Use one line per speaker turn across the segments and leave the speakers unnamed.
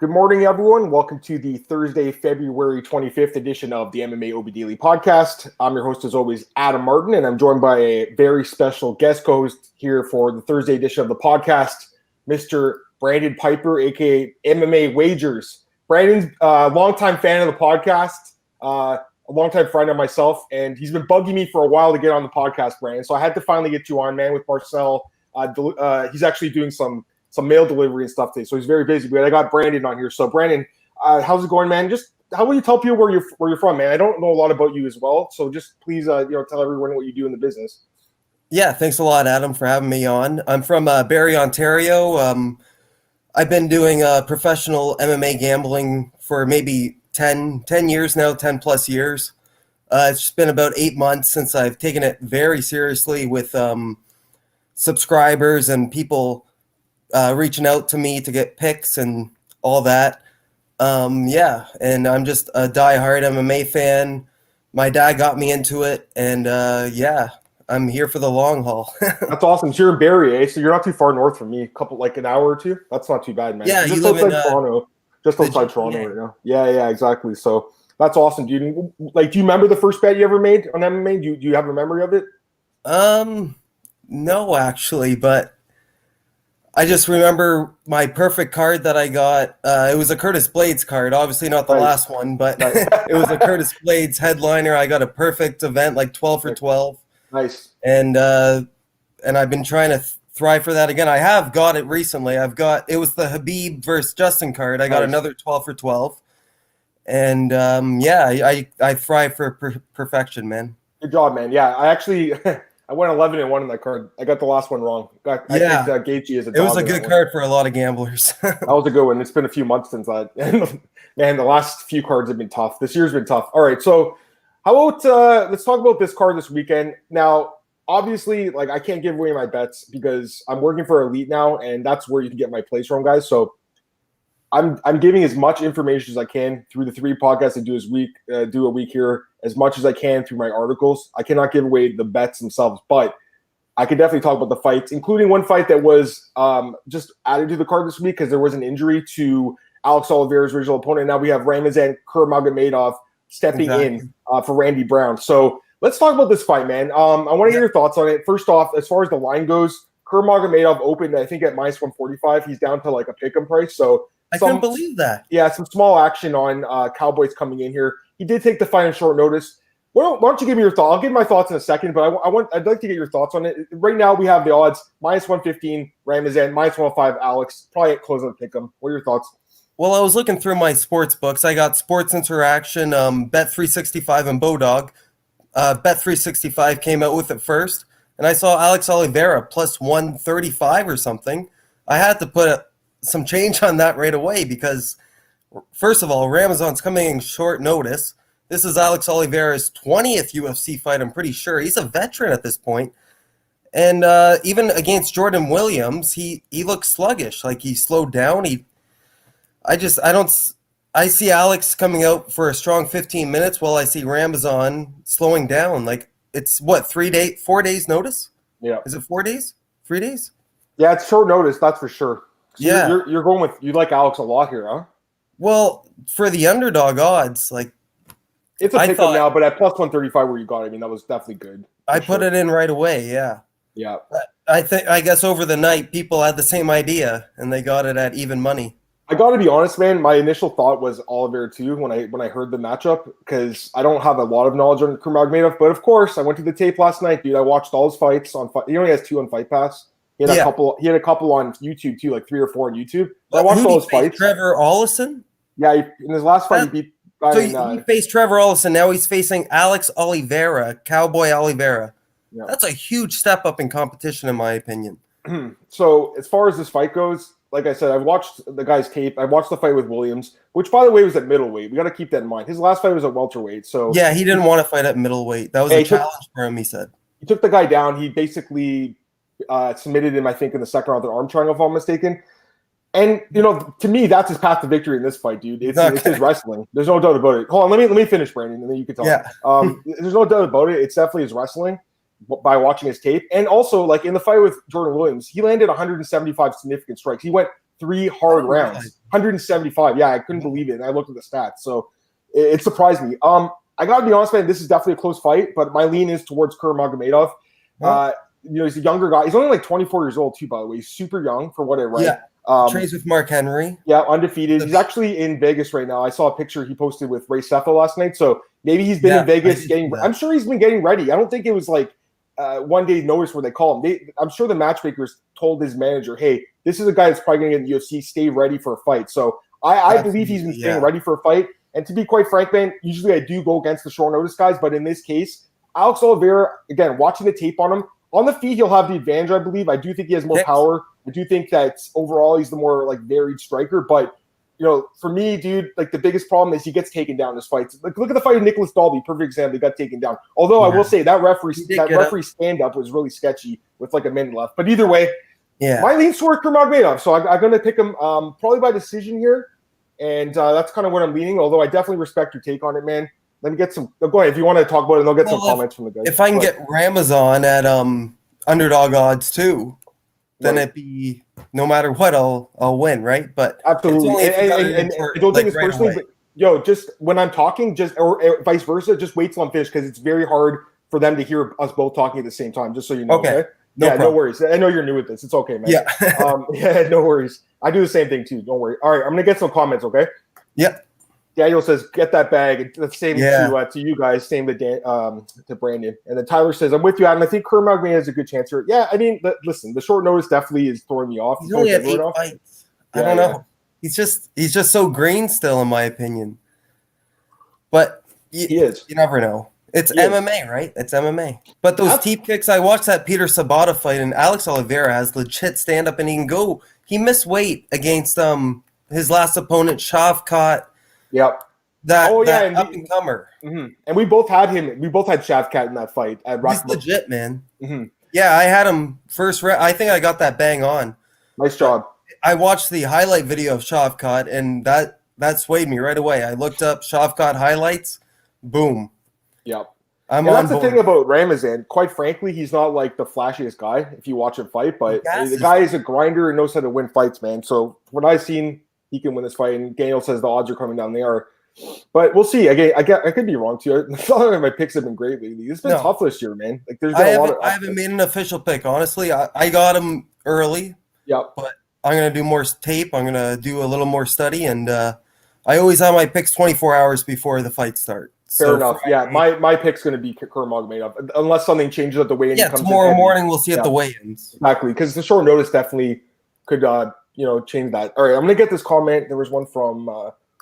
Good morning, everyone. Welcome to the Thursday, February 25th edition of the MMAOB Daily Podcast. I'm your host, as always, Adam Martin, and I'm joined by a very special guest co-host here for the Thursday edition of the podcast, Mr. Brandon Piper, aka MMA Wagers. Brandon's a longtime fan of the podcast, a longtime friend of myself, and he's been bugging me for a while to get on the podcast, Brandon. So I had to finally get you on, man, with Marcel. He's actually doing some mail delivery and stuff today, so he's very busy. But I got Brandon on here. So Brandon, how's it going, man? Just how will you tell people where you're from, man? I don't know a lot about you as well, so just please, tell everyone what you do in the business.
Yeah, thanks a lot, Adam, for having me on. I'm from Barrie, Ontario. I've been doing professional MMA gambling for maybe 10 years now, 10 plus years. It's just been about 8 months since I've taken it very seriously with subscribers and people reaching out to me to get picks and all that. And I'm just a diehard MMA fan. My dad got me into it, and I'm here for the long haul.
That's awesome. So you're in Barrie, eh? So you're not too far north from me. Like an hour or two. That's not too bad, man.
Yeah,
just
you live in
Toronto. Just outside Toronto right now. Yeah, exactly. So that's awesome, dude. Like, do you remember the first bet you ever made on MMA? Do you have a memory of it?
No, actually, but I just remember my perfect card that I got. It was a Curtis Blaydes card, obviously not the last one, but it was a Curtis Blaydes headliner. I got a perfect event, like 12 for 12.
Nice.
And I've been trying to thrive for that again. I have got it recently. It was the Khabib versus Justin card. I got another 12 for 12. And I thrive for perfection, man.
Good job, man. Yeah, I actually I went 11-1 in that card. I got the last one wrong. I picked Gaethje as a dog.
It was a good card for a lot of gamblers.
That was a good one. It's been a few months since that. And man, the last few cards have been tough. This year's been tough. All right, so how about let's talk about this card this weekend. Now, obviously, like, I can't give away my bets because I'm working for Elite now, and that's where you can get my plays from, guys. So I'm giving as much information as I can through the 3 podcasts I do a week here, as much as I can through my articles. I cannot give away the bets themselves, but I can definitely talk about the fights, including one fight that was just added to the card this week because there was an injury to Alex Oliveira's original opponent. Now we have Ramazan Kuramagomedov stepping in for Randy Brown. So let's talk about this fight, man. I want to get your thoughts on it. First off, as far as the line goes, Kuramagomedov opened, I think, at minus 145. He's down to like a pick'em price. So
I couldn't believe that.
Yeah, some small action on Cowboys coming in here. He did take the fight on short notice. Why don't you give me your thoughts? I'll give my thoughts in a second, but I'd like to get your thoughts on it. Right now, we have the odds minus 115 Ramazan, minus 105 Alex. Probably at close of the pick'em. What are your thoughts?
Well, I was looking through my sports books. I got Sports Interaction, Bet365, and Bodog. Bet365 came out with it first, and I saw Alex Oliveira plus 135 or something. I had to put some change on that right away because, first of all, Ramazan's coming in short notice. This is Alex Oliveira's 20th UFC fight, I'm pretty sure. He's a veteran at this point. And even against Jordan Williams, he looks sluggish. Like, he slowed down. I see Alex coming out for a strong 15 minutes while I see Ramazan slowing down. Like, it's 4 days notice?
Yeah.
Is it 4 days? 3 days?
Yeah, it's short notice, that's for sure. So
yeah.
You're going with, you like Alex a lot here, huh?
Well, for the underdog odds, like,
it's a pick'em now, but at plus 135 where you got it, I mean, that was definitely good.
I put it in right away, yeah.
Yeah.
I guess over the night, people had the same idea, and they got it at even money.
I got to be honest, man. My initial thought was Oliveira too when I heard the matchup because I don't have a lot of knowledge on Kuramagomedov, but of course I went to the tape last night, dude. I watched all his fights on. He only has 2 on Fight Pass. He had a couple. He had a couple on YouTube too, like 3 or 4 on YouTube. I watched all his fights.
Trevor Ollison.
Yeah, in his last fight, he beat.
He faced Trevor Ollison. Now he's facing Alex Oliveira, Cowboy Oliveira. Yeah. That's a huge step up in competition, in my opinion.
So as far as this fight goes, like I said, I watched the guy's tape. I watched the fight with Williams, which, by the way, was at middleweight. We got to keep that in mind. His last fight was at welterweight. So
yeah, he didn't want to fight at middleweight. That was a challenge for him, he said.
He took the guy down. He basically submitted him, I think, in the second round with an arm triangle, if I'm mistaken. And, to me, that's his path to victory in this fight, dude. It's his wrestling. There's no doubt about it. Hold on, let me finish, Brandon, and then you can tell me. There's no doubt about it. It's definitely his wrestling by watching his tape. And also, like, in the fight with Jordan Williams, he landed 175 significant strikes. He went 3 hard rounds. 175. Yeah, I couldn't believe it. And I looked at the stats, so it surprised me. I gotta be honest, man. This is definitely a close fight, but my lean is towards Kuramagomedov. He's a younger guy. He's only like 24 years old too, by the way. He's super young for what I read.
Yeah. Trains with Mark Henry.
Yeah, undefeated. He's actually in Vegas right now. I saw a picture he posted with Ray Sefo last night. So maybe he's been in Vegas I'm sure he's been getting ready. I don't think it was like one day notice where they call him. I'm sure the matchmakers told his manager, hey, this is a guy that's probably going to get in the UFC. Stay ready for a fight. So I believe he's been staying ready for a fight. And to be quite frank, man, usually I do go against the short notice guys. But in this case, Alex Oliveira, again, watching the tape on him, on the feet, he'll have the advantage, I believe. I do think he has more power. I do think that overall he's the more like varied striker. But, for me, dude, like the biggest problem is he gets taken down in his fights. Like look at the fight of Nicholas Dalby, perfect example. He got taken down. Although I will say that referee stand-up was really sketchy with like a minute left. But either way, my lean's toward Kuramagomedov. So I'm going to pick him probably by decision here. And that's kind of what I'm leaning, although I definitely respect your take on it, man. Let me get some – go ahead. If you want to talk about it, and I'll get some comments from the guys.
If I can get Ramazan at underdog odds too, then it'd be no matter what, I'll win, right? But
absolutely, and don't take this personally. But just when I'm talking, or vice versa, just wait till I'm finished because it's very hard for them to hear us both talking at the same time. Just so you know. Okay. No worries. I know you're new at this. It's okay, man. Yeah. No worries. I do the same thing too. Don't worry. All right, I'm gonna get some comments. Okay.
Yep.
Daniel says, "Get that bag." That's same to you guys. Same to Brandon. And then Tyler says, "I'm with you, Adam. I think Kuramagomedov has a good chance here." Yeah, I mean, listen, the short notice definitely is throwing me off.
He's only had 8 fights. I don't know. He's just so green still, in my opinion. But he is. You never know. It's MMA, right? It's MMA. But those teep kicks, I watched that Peter Sabata fight, and Alex Oliveira has legit stand up, and he can go. He missed weight against his last opponent, Shavkat.
Yep.
That up and comer.
Mm-hmm. And we both had him. We both had Shavkat in that fight.
He's legit, man.
Mm-hmm.
Yeah, I had him first. I think I got that bang on.
Nice job.
I watched the highlight video of Shavkat, and that swayed me right away. I looked up Shavkat highlights. Boom.
Yep. That's the thing about Ramazan. Quite frankly, he's not like the flashiest guy if you watch him fight, but the guy is a grinder and knows how to win fights, man. So what I've seen, he can win this fight. And Daniel says the odds are coming down. They are. But we'll see. I could be wrong too. My picks have been great lately. It's been tough this year, man. Like there's been a lot of.
I haven't made an official pick, honestly. I got him early.
Yep.
But I'm gonna do more tape. I'm gonna do a little more study, and I always have my picks 24 hours before the fight starts.
Fair enough. Yeah, my pick's going to be Kuramagomedov unless something changes at the weigh-in.
Yeah, tomorrow morning we'll see at the weigh-ins.
Exactly, because the short notice definitely could change that. All right, I'm going to get this comment. There was one from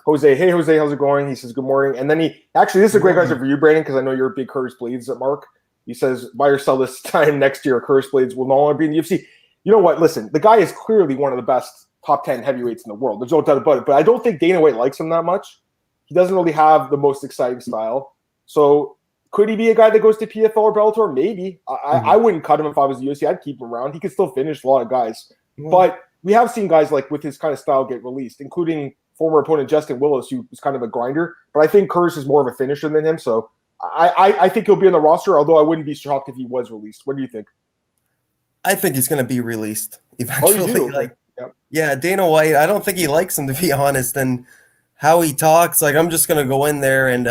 Jose. Hey, Jose, how's it going? He says, good morning. And then this is a great question for you, Brandon, because I know you're a big Curtis Blaydes Mark. He says, buy or sell this time next year. Curtis Blaydes will no longer be in the UFC. You know what? Listen, the guy is clearly one of the best top 10 heavyweights in the world. There's no doubt about it. But I don't think Dana White likes him that much. He doesn't really have the most exciting style. So could he be a guy that goes to PFL or Bellator? Maybe. I wouldn't cut him if I was the UFC. I'd keep him around. He could still finish a lot of guys. But we have seen guys like with his kind of style get released, including former opponent Justin Willis, who was kind of a grinder. But I think Curtis is more of a finisher than him. So I think he'll be on the roster, although I wouldn't be shocked if he was released. What do you think?
I think he's going to be released eventually.
Oh, you do?
Yeah, Dana White, I don't think he likes him, to be honest. And how he talks, like, I'm just going to go in there and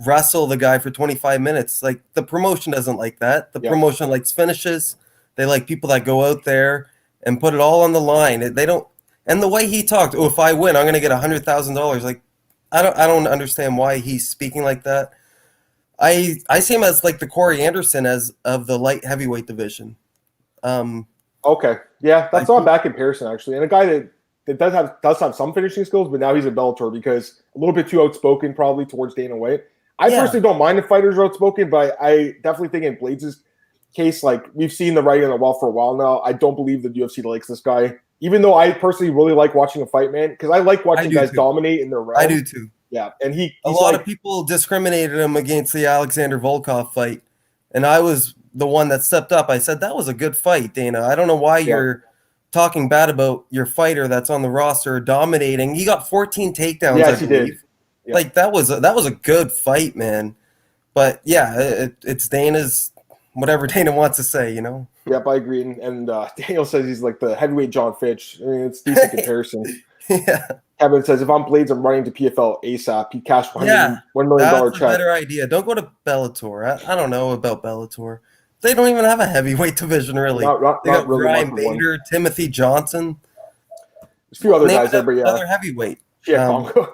wrestle the guy for 25 minutes. Like, the promotion doesn't like that. The promotion likes finishes. They like people that go out there and put it all on the line. They don't. And the way he talked, if I win, I'm going to get $100,000. Like, I don't understand why he's speaking like that. I see him as like the Corey Anderson of the light heavyweight division.
Okay, yeah, that's not a bad comparison actually, and a guy that does have some finishing skills, but now he's a Bellator because a little bit too outspoken probably towards Dana White. I personally don't mind if fighters are outspoken, but I definitely think in Blaydes' case, like we've seen the writing on the wall for a while now. I don't believe the UFC likes this guy, even though I personally really like watching a fight, man, because I like watching guys dominate in their realm.
I do too.
Yeah, and he's
a lot of people discriminated him against the Alexander Volkov fight, and I was the one that stepped up. I said, that was a good fight, Dana. I don't know why you're talking bad about your fighter that's on the roster dominating. He got 14 takedowns.
Yes, he did.
Yeah. Like that was a good fight, man. But yeah, it's Dana's whatever Dana wants to say, you know.
Yep, I agree. And Daniel says he's like the heavyweight John Fitch. I mean, it's a decent comparison.
Yeah.
Kevin says, if I'm Blaydes, I'm running to PFL ASAP. He cashed $1 million
That's a
check.
better idea. Don't go to Bellator. I don't know about Bellator. They don't even have a heavyweight division, really. They got
really
Brian Bader, Timothy Johnson.
There's a few other guys there, but yeah.
Another heavyweight.
Yeah, Congo.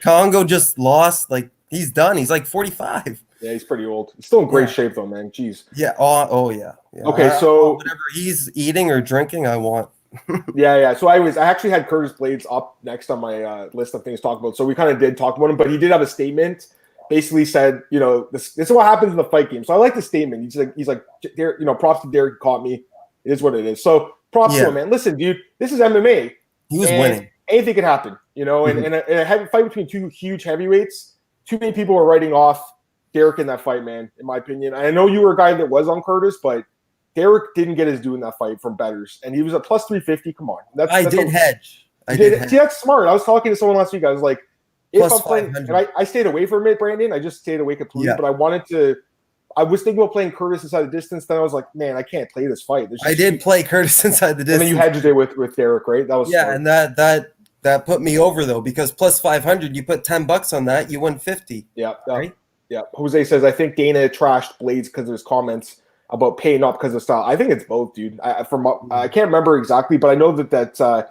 Congo just lost. Like, he's done. He's like 45.
Yeah, he's pretty old. He's still in great shape, though, man. Jeez.
Yeah. Oh yeah.
Okay, so
whatever he's eating or drinking, I want.
Yeah. So I actually had Curtis Blaydes up next on my list of things to talk about. So we kind of did talk about him, but he did have a statement. Basically said, this is what happens in the fight game. So I like the statement. He's like, props to Derrick, caught me. It is what it is. So props to him, man. Listen, dude, this is MMA.
He was winning.
Anything could happen, and a heavy fight between two huge heavyweights. Too many people were writing off Derrick in that fight, man. In my opinion, I know you were a guy that was on Curtis, but Derrick didn't get his due in that fight from bettors, and he was at plus 350. Come on,
I did hedge.
See, that's smart. I was talking to someone last week. I was like, if I'm playing, and I stayed away from it, Brandon. I just stayed away completely. But I wanted to. I was thinking about playing Curtis inside the distance. Then I was like, man, I can't play this fight.
I did play Curtis inside the distance.
And then you hedged it with Derrick, right? That was smart.
And that put me over though, because plus 500, you put $10 on that, you win 50.
Yeah.
Right?
Yeah. Jose says, I think Dana trashed Blaydes because of his comments about paying up because of style. I think it's both, dude. I can't remember exactly, but I know that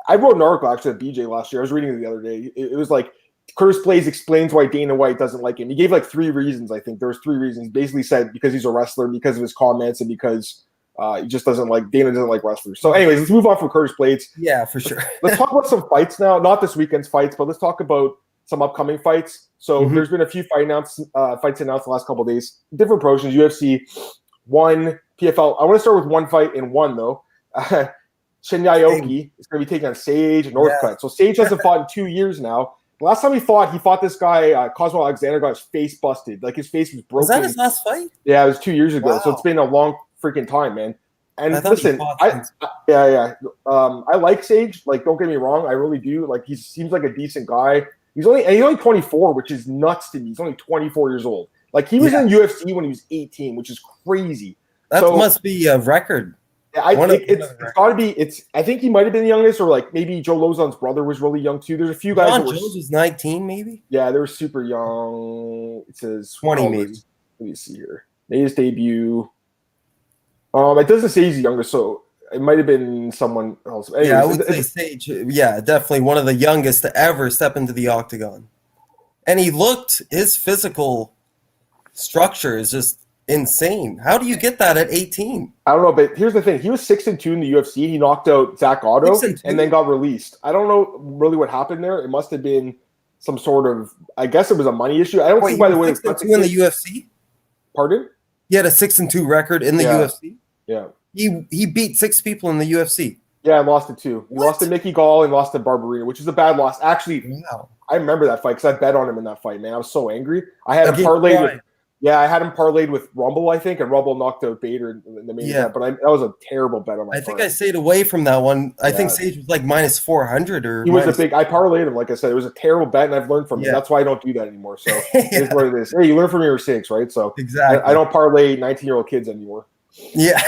I wrote an article actually at BJ last year. I was reading it the other day. It was like Curtis Blaydes explains why Dana White doesn't like him. He gave like 3 reasons. I think there was 3 reasons. He basically said because he's a wrestler, because of his comments, and because he just doesn't like Dana doesn't like wrestlers. So, anyways, let's move on from Curtis Blaydes.
Yeah, for sure.
Let's talk about some fights now. Not this weekend's fights, but let's talk about some upcoming fights. So, there's been a few fights announced the last couple of days. Different promotions. UFC 1, PFL. I want to start with one fight in one though. Shinya Aoki is going to be taking on Sage Northcutt. So Sage hasn't fought in 2 years now. The last time he fought this guy, Cosmo Alexander, got his face busted. Like his face was broken.
Was that his last fight?
Yeah, it was 2 years ago.
Wow.
So it's been a long freaking time, man. And listen, I like Sage. Like, don't get me wrong, I really do. Like, he seems like a decent guy. He's only 24, which is nuts to me. He's only 24 years old. Like, he was in UFC when he was 18, which is crazy.
That must be a record.
It's got to be. I think he might have been the youngest, or like maybe Joe Lozon's brother was really young too. There's a few guys.
John Jones was 19, maybe.
Yeah, they were super young. It says
20, maybe.
Let me see here. Made his debut. It doesn't say he's the youngest, so it might have been someone else. Anyways,
I would say Sage. Yeah, definitely one of the youngest to ever step into the octagon. And his physical structure is just insane. How do you get that at 18?
I don't know, but here's the thing. He was 6-2 in the UFC. He knocked out Zach Otto and then got released. I don't know really what happened there. It must have been some sort of, I guess it was a money issue. I don't see, by the way,
6-2 in the UFC.
Pardon?
He had a 6-2 record in the UFC.
Yeah.
He beat 6 people in the UFC.
Yeah, I lost it too. He lost to Mickey Gall and lost to Barberina, which is a bad loss. Actually, I remember that fight because I bet on him in that fight, man. I was so angry. I had him parlayed with Rumble, I think, and Rumble knocked out Bader in the main event. But that was a terrible bet on my part.
I think I stayed away from that one. I think Sage was like minus 400 or.
He was I parlayed him, like I said. It was a terrible bet, and I've learned from it. That's why I don't do that anymore. So it is what it is. Hey, you learn from your mistakes, right? So
exactly.
I don't parlay 19-year-old kids anymore.
Yeah.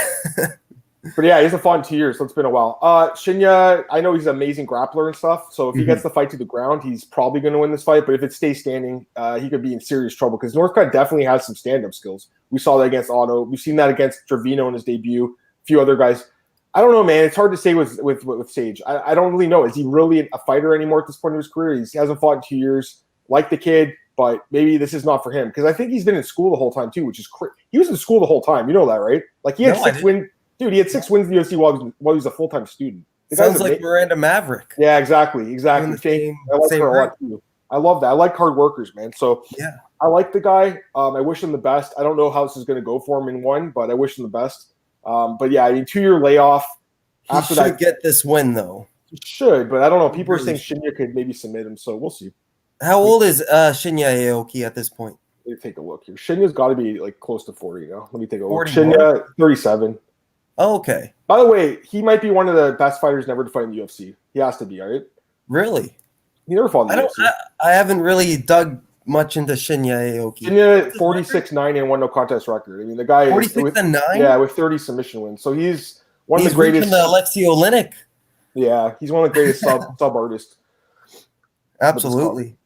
But yeah, he's a fun 2 years, so it's been a while. Shinya, I know he's an amazing grappler and stuff. So if he gets the fight to the ground, he's probably going to win this fight. But if it stays standing, he could be in serious trouble because Northcutt definitely has some stand-up skills. We saw that against Otto. We've seen that against Trevino in his debut. A few other guys. I don't know, man. It's hard to say with Sage. I don't really know. Is he really a fighter anymore at this point in his career? He hasn't fought in 2 years. Like the kid, but maybe this is not for him because I think he's been in school the whole time too, which is crazy. He was in school the whole time. You know that, right? Like he had 6 wins. Dude, he had 6 wins in the UFC while he was a full-time student.
Sounds like Miranda Maverick.
Yeah, exactly. I like her a lot too. I love that. I like hard workers, man. So
yeah,
I like the guy. I wish him the best. I don't know how this is going to go for him in one, but I wish him the best. But yeah, I mean, 2-year layoff.
He should get this win though.
He should, but I don't know. People are saying Shinya could maybe submit him, so we'll see.
How old is Shinya Aoki at this point?
Let me take a look here. Shinya's got to be like close to 40 now. Let me take a look. Shinya, 37.
Oh, okay.
By the way, he might be one of the best fighters never to fight in the UFC. He has to be, right?
Really?
He never fought in the UFC.
I haven't really dug much into Shinya Aoki.
Shinya 46-9 and 1 no contest record. I mean, the guy
46-9.
Yeah, with 30 submission wins. So he's one of the greatest.
The Alexei Oleinik
Yeah, he's one of the greatest sub artists.
Absolutely.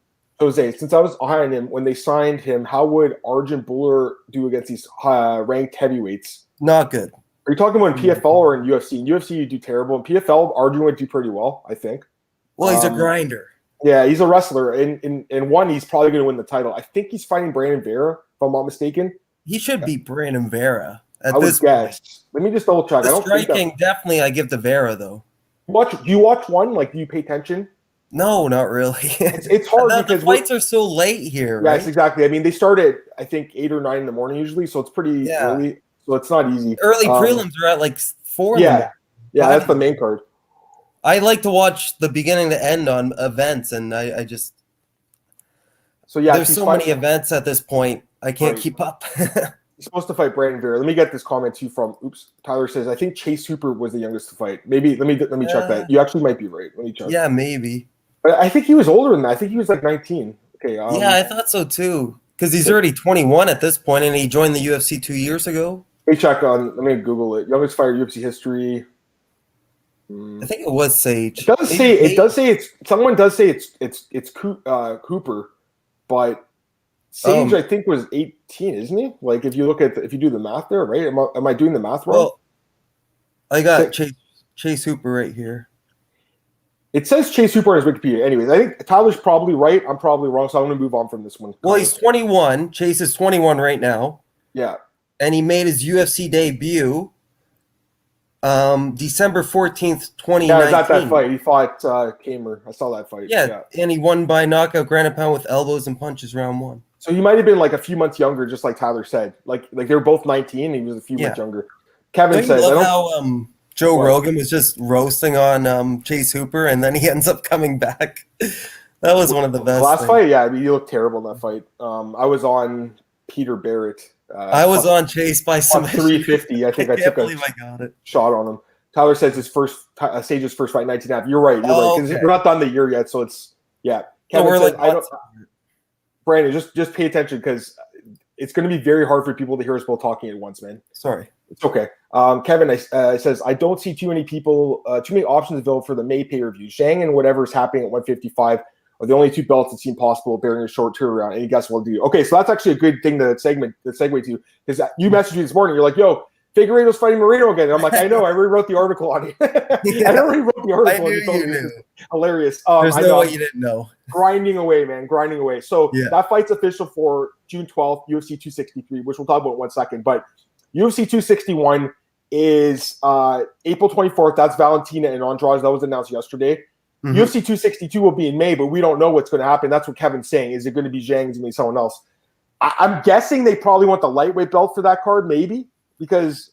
Jose, since I was high on him, when they signed him, how would Arjun Buller do against these ranked heavyweights?
Not good.
Are you talking about in PFL or in UFC? In UFC, you do terrible. In PFL, Arjun would do pretty well, I think.
Well, he's a grinder.
Yeah, he's a wrestler. In one, he's probably going to win the title. I think he's fighting Brandon Vera, if I'm not mistaken.
He should beat Brandon Vera at
I would
this
guess.
point.
Let me just double check.
The striking, definitely, I give to Vera, though.
Do you watch one? Like, do you pay attention?
No, not really.
It's hard because
the fights are so late here.
Yes,
right?
exactly. I mean, they start at, I think, 8 or 9 in the morning usually, so it's pretty early. So it's not easy.
Early prelims are at like 4 in the morning.
Yeah, that's the main card.
I like to watch the beginning to end on events, and I just there's so many events at this point. I can't keep up.
He's supposed to fight Brandon Vera. Let me get this comment too from Tyler says, I think Chase Hooper was the youngest to fight. Maybe let me check that. You actually might be right. Let me check.
Yeah, maybe.
But I think he was older than that. I think he was like 19. Okay.
Yeah, I thought so too. Because he's already 21 at this point, and he joined the UFC 2 years ago.
Let me check on. Let me Google it. Youngest fighter UFC history.
I think it was Sage.
It does say it's. Someone does say it's Cooper, but Sage I think was 18, isn't he? Like if you look at if you do the math there, right? Am I doing the math wrong?
Well, I got Chase Hooper right here.
It says Chase Hooper on his Wikipedia. Anyways, I think Tyler's probably right. I'm probably wrong, so I'm going to move on from this one.
Well, he's 21. Chase is 21 right now.
Yeah.
And he made his UFC debut December 14th, 2019.
Yeah, I got that fight. He fought Kamer. I saw that fight.
Yeah, and he won by knockout, ground and pound with elbows and punches round 1.
So he might have been like a few months younger, just like Tyler said. Like they were both 19. He was a few months younger. Kevin says,
I love how Joe Rogan was just roasting on Chase Hooper, and then he ends up coming back. That was one of the best.
Last fight, yeah, I mean, he looked terrible in that fight. I was on Peter Barrett.
I was on Chase by some
350. I think I took a shot on him. Tyler says his first Sage's first fight, 19.5. You're right. Because we're not done the year yet, so it's Kevin says, I don't. Brandon, just pay attention because it's going to be very hard for people to hear us both talking at once, man.
Sorry.
It's okay. Kevin says, I don't see too many options available for the May pay-per-view. Zhang and whatever's happening at 155 are the only 2 belts that seem possible bearing a short turnaround. Any guess what we'll do? Okay, so that's actually a good thing to segue to because you messaged me this morning. You're like, yo, Figueiredo's fighting Moreno again. And I'm like, I know. I already wrote the article on it. I already wrote the article.
I knew you knew.
Hilarious.
There's no way you didn't know.
Grinding away, man. Grinding away. So that fight's official for June 12th, UFC 263, which we'll talk about in 1 second. But UFC 261 is April 24th. That's Valentina and Andrade. That was announced yesterday. Mm-hmm. UFC 262 will be in May, but we don't know what's going to happen. That's what Kevin's saying. Is it going to be Zhang? Is it going to be someone else? I'm guessing they probably want the lightweight belt for that card, maybe, because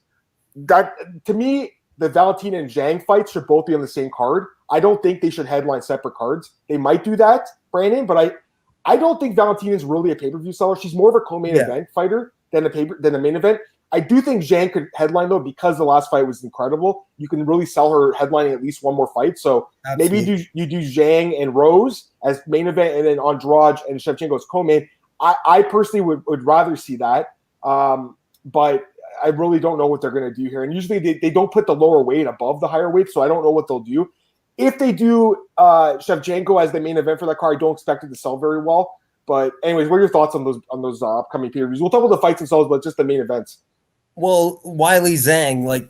that to me, the Valentina and Zhang fights should both be on the same card. I don't think they should headline separate cards. They might do that, Brandon, but I don't think Valentina is really a pay-per-view seller. She's more of a co-main event fighter than a main event. I do think Zhang could headline, though, because the last fight was incredible. You can really sell her headlining at least one more fight. So maybe you do Zhang and Rose as main event and then Andrade and Shevchenko as co-main. I personally would rather see that. But I really don't know what they're going to do here. And usually they don't put the lower weight above the higher weight, so I don't know what they'll do. If they do Shevchenko as the main event for that card, I don't expect it to sell very well. But anyways, what are your thoughts on those upcoming pay-per-views? We'll talk about the fights themselves, but just the main events.
Well, Wiley Zhang, like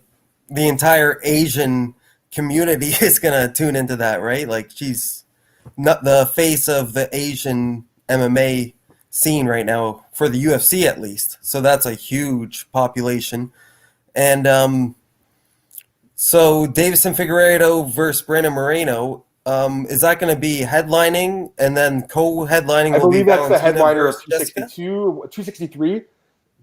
the entire Asian community is going to tune into that, right? Like she's not the face of the Asian MMA scene right now for the UFC at least. So that's a huge population. And so Deiveson Figueiredo versus Brandon Moreno, is that going to be headlining and then co-headlining?
I believe that's the headliner of 263,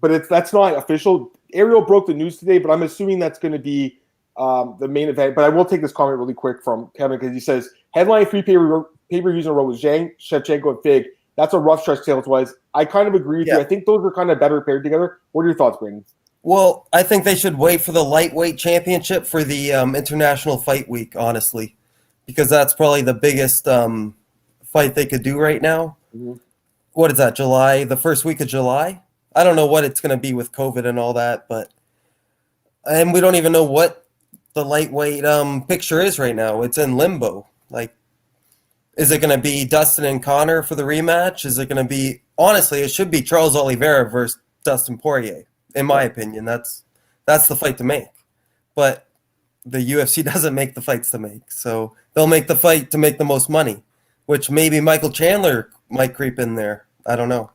but that's not official. Ariel broke the news today, but I'm assuming that's going to be the main event. But I will take this comment really quick from Kevin because he says, headline 3 pay-per-views in a row with Zhang, Shevchenko, and Fig. That's a rough stretch sales-wise. I kind of agree with you. I think those were kind of better paired together. What are your thoughts, Brandon?
Well, I think they should wait for the lightweight championship for the International Fight Week, honestly, because that's probably the biggest fight they could do right now. Mm-hmm. What is that, July? The first week of July? I don't know what it's going to be with COVID and all that, and we don't even know what the lightweight picture is right now. It's in limbo. Like, is it going to be Dustin and Connor for the rematch? Is it going to be, honestly, it should be Charles Oliveira versus Dustin Poirier. In my opinion, that's the fight to make. But the UFC doesn't make the fights to make. So they'll make the fight to make the most money, which maybe Michael Chandler might creep in there. I don't know.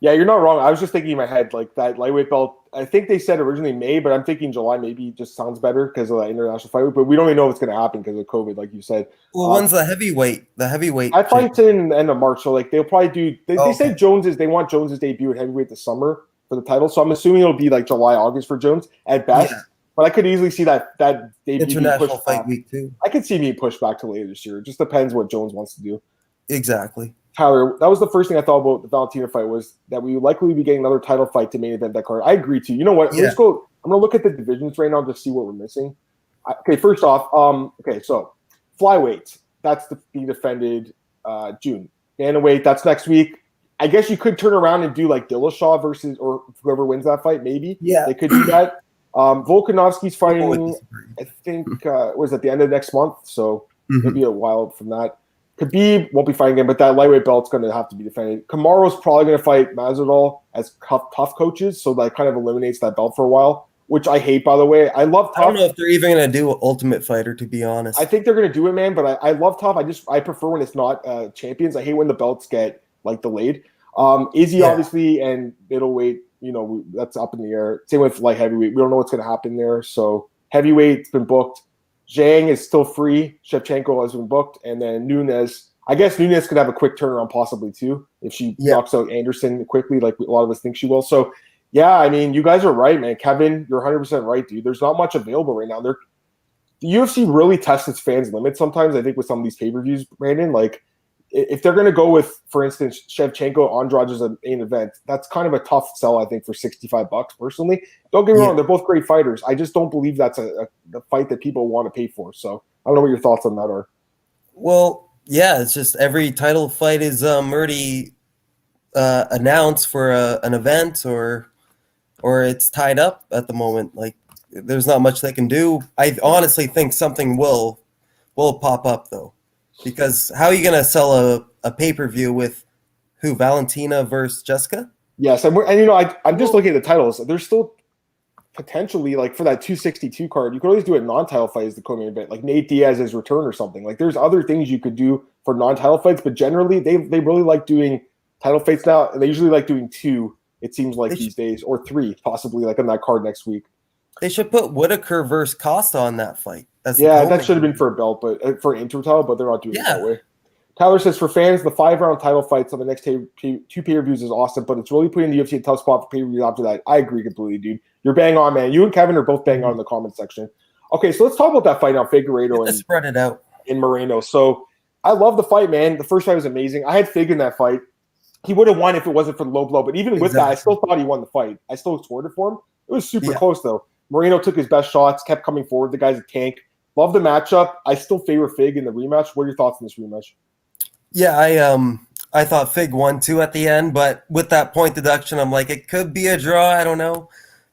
Yeah, you're not wrong. I was just thinking in my head, like that lightweight belt, I think they said originally May, but I'm thinking July maybe just sounds better because of that international fight week. But we don't even know what's going to happen because of COVID, like you said.
Well, when's the heavyweight? The heavyweight.
I fight's in the end of March, so like they'll probably do. They
Okay.
said they want Jones's debut at heavyweight this summer for the title. So I'm assuming it'll be like July, August for Jones at best. Yeah. But I could easily see that debut
international fight
back.
Week 2.
I could see being pushed back to later this year. It just depends what Jones wants to do.
Exactly.
Tyler, that was the first thing I thought about the Valentina fight was that we would likely be getting another title fight to main event that card. I agree too. You know what?
Yeah.
Let's go. I'm gonna look at the divisions right now to see what we're missing. Okay, first off, so flyweight, that's being defended June. Bantamweight, that's next week. I guess you could turn around and do like Dillashaw versus or whoever wins that fight. Maybe they could do that. Volkanovski's fighting. I think was at the end of next month, so maybe a while from that. Khabib won't be fighting again, but that lightweight belt's going to have to be defended. Kamaru's probably going to fight Masvidal as tough coaches, so that kind of eliminates that belt for a while, which I hate, by the way. I love Tough.
I don't know if they're even going to do Ultimate Fighter, to be honest.
I think they're going to do it, man, but I love Tough. I prefer when it's not champions. I hate when the belts get like delayed. Izzy, obviously, and middleweight, that's up in the air. Same with light heavyweight. We don't know what's going to happen there. So heavyweight's been booked. Zhang is still free. Shevchenko has been booked. And then Nunes. I guess Nunes could have a quick turnaround possibly too if she knocks out Anderson quickly like a lot of us think she will. So, yeah, I mean, you guys are right, man. Kevin, you're 100% right, dude. There's not much available right now. The UFC really tests its fans' limits sometimes, I think, with some of these pay-per-views, Brandon. Like, if they're going to go with, for instance, Shevchenko, Andrade as a main event, that's kind of a tough sell, I think, for $65 personally. Don't get me wrong, they're both great fighters. I just don't believe that's a fight that people want to pay for. So I don't know what your thoughts on that are.
Well, yeah, it's just every title fight is already announced for an event or it's tied up at the moment. Like, there's not much they can do. I honestly think something will pop up, though. Because how are you going to sell a pay-per-view with who, Valentina versus Jessica?
Yes, and I'm just looking at the titles. There's still potentially, like, for that 262 card, you could always do a non-title fight as the co-main event, like Nate Diaz's return or something. Like, there's other things you could do for non-title fights, but generally they really like doing title fights now, and they usually like doing 2, it seems like these days, or 3, possibly, like on that card next week.
They should put Whitaker versus Costa on that fight.
That should have been for a belt, but for an interim title, but they're not doing it that way. Tyler says, for fans, the 5-round title fights on the next 2 pay-per-views is awesome, but it's really putting the UFC in a tough spot for pay-per-views after that. I agree completely, dude. You're bang on, man. You and Kevin are both bang on in the comment section. Okay, so let's talk about that fight now, Figueiredo and
spread it out
in Moreno. So I love the fight, man. The first fight was amazing. I had Fig in that fight. He would have won if it wasn't for the low blow, but even with that, I still thought he won the fight. I still scored it for him. It was super close, though. Moreno took his best shots, kept coming forward. The guy's a tank. Love the matchup. I still favor Fig in the rematch. What are your thoughts on this rematch?
Yeah, I thought Fig won too at the end, but with that point deduction, I'm like, it could be a draw. I don't know.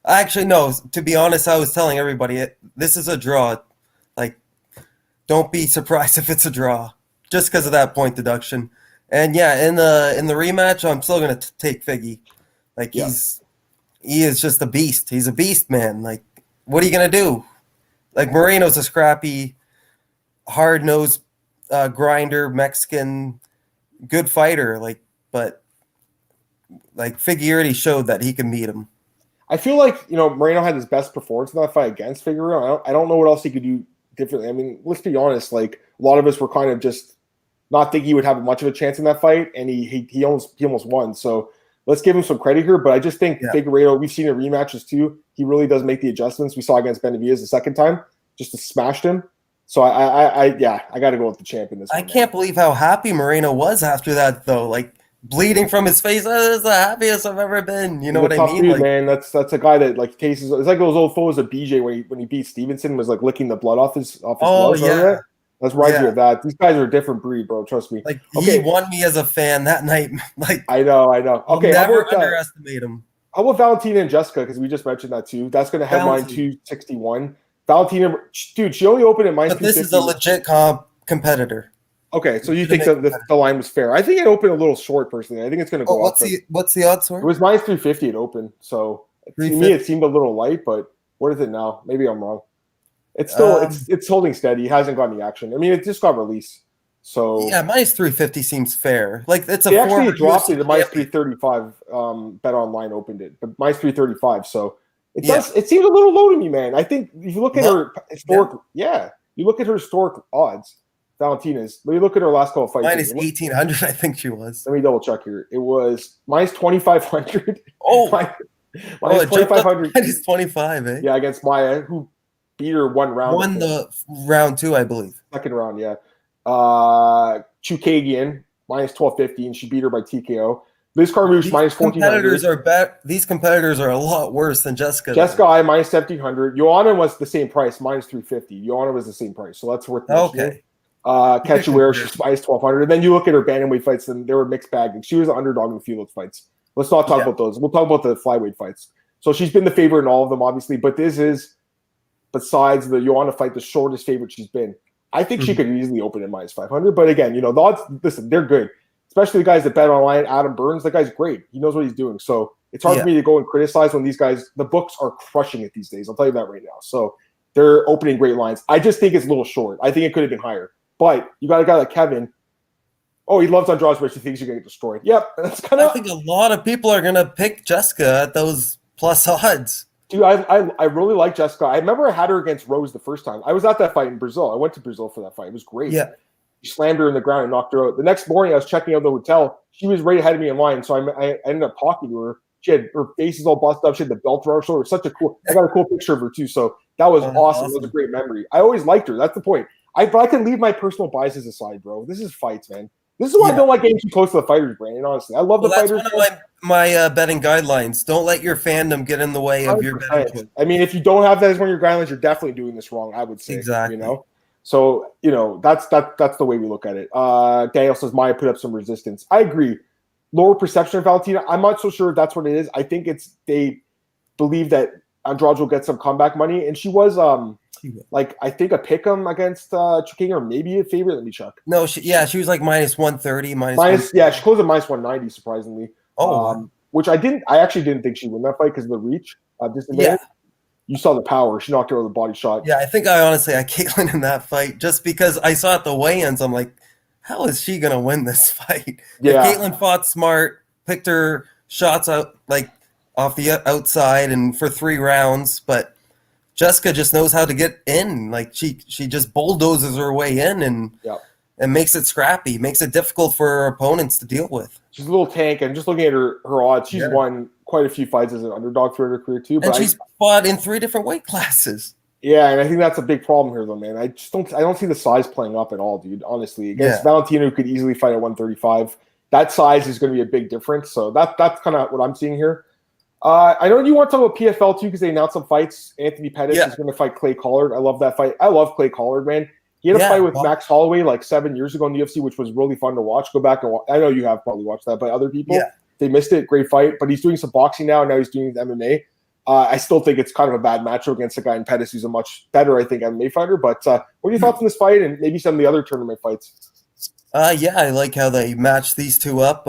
Actually, no. To be honest, I was telling everybody this is a draw. Like, don't be surprised if it's a draw, just because of that point deduction. And yeah, in the rematch, I'm still gonna take Figgy. Like he is just a beast. He's a beast, man. Like, what are you gonna do? Like, Moreno's a scrappy, hard-nosed grinder, Mexican, good fighter. But Figueiredo showed that he can beat him.
I feel like Moreno had his best performance in that fight against Figueiredo. I don't know what else he could do differently. I mean, let's be honest. Like, a lot of us were kind of just not thinking he would have much of a chance in that fight, and he almost won. So let's give him some credit here. But I just think Figueiredo, we've seen in rematches too. He really does make the adjustments. We saw against Benavidez the second time, just to smashed him. So I got to go with the champ in this.
I can't believe how happy Moreno was after that, though. Like, bleeding from his face. That is the happiest I've ever been. You know what I mean?
Dude, man, that's a guy that like cases. It's like those old photos of BJ when he beat Stevenson, was like licking the blood off his gloves. Yeah. That's right here. That these guys are a different breed, bro. Trust me.
Like, he won me as a fan that night. Like,
I know. Okay,
never underestimate him.
How about Valentina and Jessica? Because we just mentioned that too. That's going to headline 261. Valentina, dude, she only opened at minus 250.
But this is a legit competitor.
Okay, so you think the line was fair? I think it opened a little short, personally. I think it's going to go up.
What's the odds for?
It was minus 350 at open, so to me it seemed a little light. But what is it now? Maybe I'm wrong. It's still it's holding steady. It hasn't got any action. I mean, it just got released. So
yeah, minus 350 seems fair. Like it's a.
They actually dropped it to minus 335. Bet Online opened it, but minus 335. So it does. It seems a little low to me, man. I think if you look at her historic, you look at her historic odds. Valentina's. Let me look at her last couple of fights.
Minus 1,800, I think she was.
Let me double check here. It was minus 2,500.
Oh,
minus 2,500.
Minus 25, eh?
Yeah, against Maya, who beat her one round.
Won the round 2, I believe.
Second round, yeah. Chukagian, minus 1,250, and she beat her by TKO. Liz Carmouche, minus 1,400.
These competitors are a lot worse than Jessica.
Jessica I, minus 1,700. Joanna was the same price, minus 350. Joanna was the same price, so that's worth mentioning.
Okay.
Cachoeira, she's minus 1,200. And then you look at her bantamweight fights, and they were mixed bag. She was an underdog in a few of those fights. Let's not talk about those. We'll talk about the flyweight fights. So she's been the favorite in all of them, obviously. But this is, besides the Joanna fight, the shortest favorite she's been. I think she could easily open at minus 500. But again, the odds, listen, they're good. Especially the guys that bet online. Adam Burns, that guy's great. He knows what he's doing. So it's hard for me to go and criticize when these guys, the books are crushing it these days. I'll tell you that right now. So they're opening great lines. I just think it's a little short. I think it could have been higher. But you got a guy like Kevin. Oh, he loves Andrade, but he thinks you're going to get destroyed. Yep, that's kind of.
I think a lot of people are going to pick Jessica at those plus odds.
Dude, I really like Jessica. I remember I had her against Rose the first time. I was at that fight in Brazil. I went to Brazil for that fight. It was great.
Yeah.
He slammed her in the ground and knocked her out. The next morning, I was checking out the hotel. She was right ahead of me in line, so I ended up talking to her. She had her face is all busted up. She had the belt around her shoulder. Such a cool. I got a cool picture of her too. So that was awesome. It was a great memory. I always liked her. That's the point. But I can leave my personal biases aside, bro. This is fights, man. This is why I don't like getting too close to the fighters, Brandon. Honestly, I love the fighters.
That's one of my betting guidelines. Don't let your fandom get in the way of your betting.
I mean, if you don't have that as one of your guidelines, you're definitely doing this wrong. I would say,
exactly.
So that's the way we look at it. Daniel says Maya put up some resistance. I agree. Lower perception of Valentina. I'm not so sure if that's what it is. I think they believe that Andrade will get some comeback money, and she was I think a pick'em against Chuking, or maybe a favorite. Let me check.
No, she was like minus 130,
she closed at minus 190, surprisingly. Which I actually didn't think she'd win that fight because of the reach. You saw the power. She knocked her with a body shot.
Yeah, I think I honestly had Caitlin in that fight just because I saw at the weigh-ins. I'm like, how is she gonna win this fight?
Yeah,
Caitlin fought smart, picked her shots out like off the outside and for 3 rounds, but Jessica just knows how to get in. Like she just bulldozes her way in and makes it scrappy, makes it difficult for her opponents to deal with.
She's a little tank, and just looking at her odds, she's won quite a few fights as an underdog throughout her career too. But
and she's fought in 3 different weight classes.
Yeah, and I think that's a big problem here, though, man. I don't see the size playing up at all, dude. Honestly, against Valentina, who could easily fight at 135, that size is going to be a big difference. So that's kind of what I'm seeing here. I know you want to talk about PFL too because they announced some fights. Anthony Pettis is going to fight Clay Collard. I love that fight. I love Clay Collard, man. He had a fight with Max Holloway like 7 years ago in the UFC, which was really fun to watch. Go back and watch. I know you have probably watched that, but other people, they missed it. Great fight. But he's doing some boxing now, and now he's doing MMA. I still think it's kind of a bad matchup against a guy in Pettis who's a much better, I think, MMA fighter. But what are your thoughts on this fight and maybe some of the other tournament fights?
I like how they matched these two up.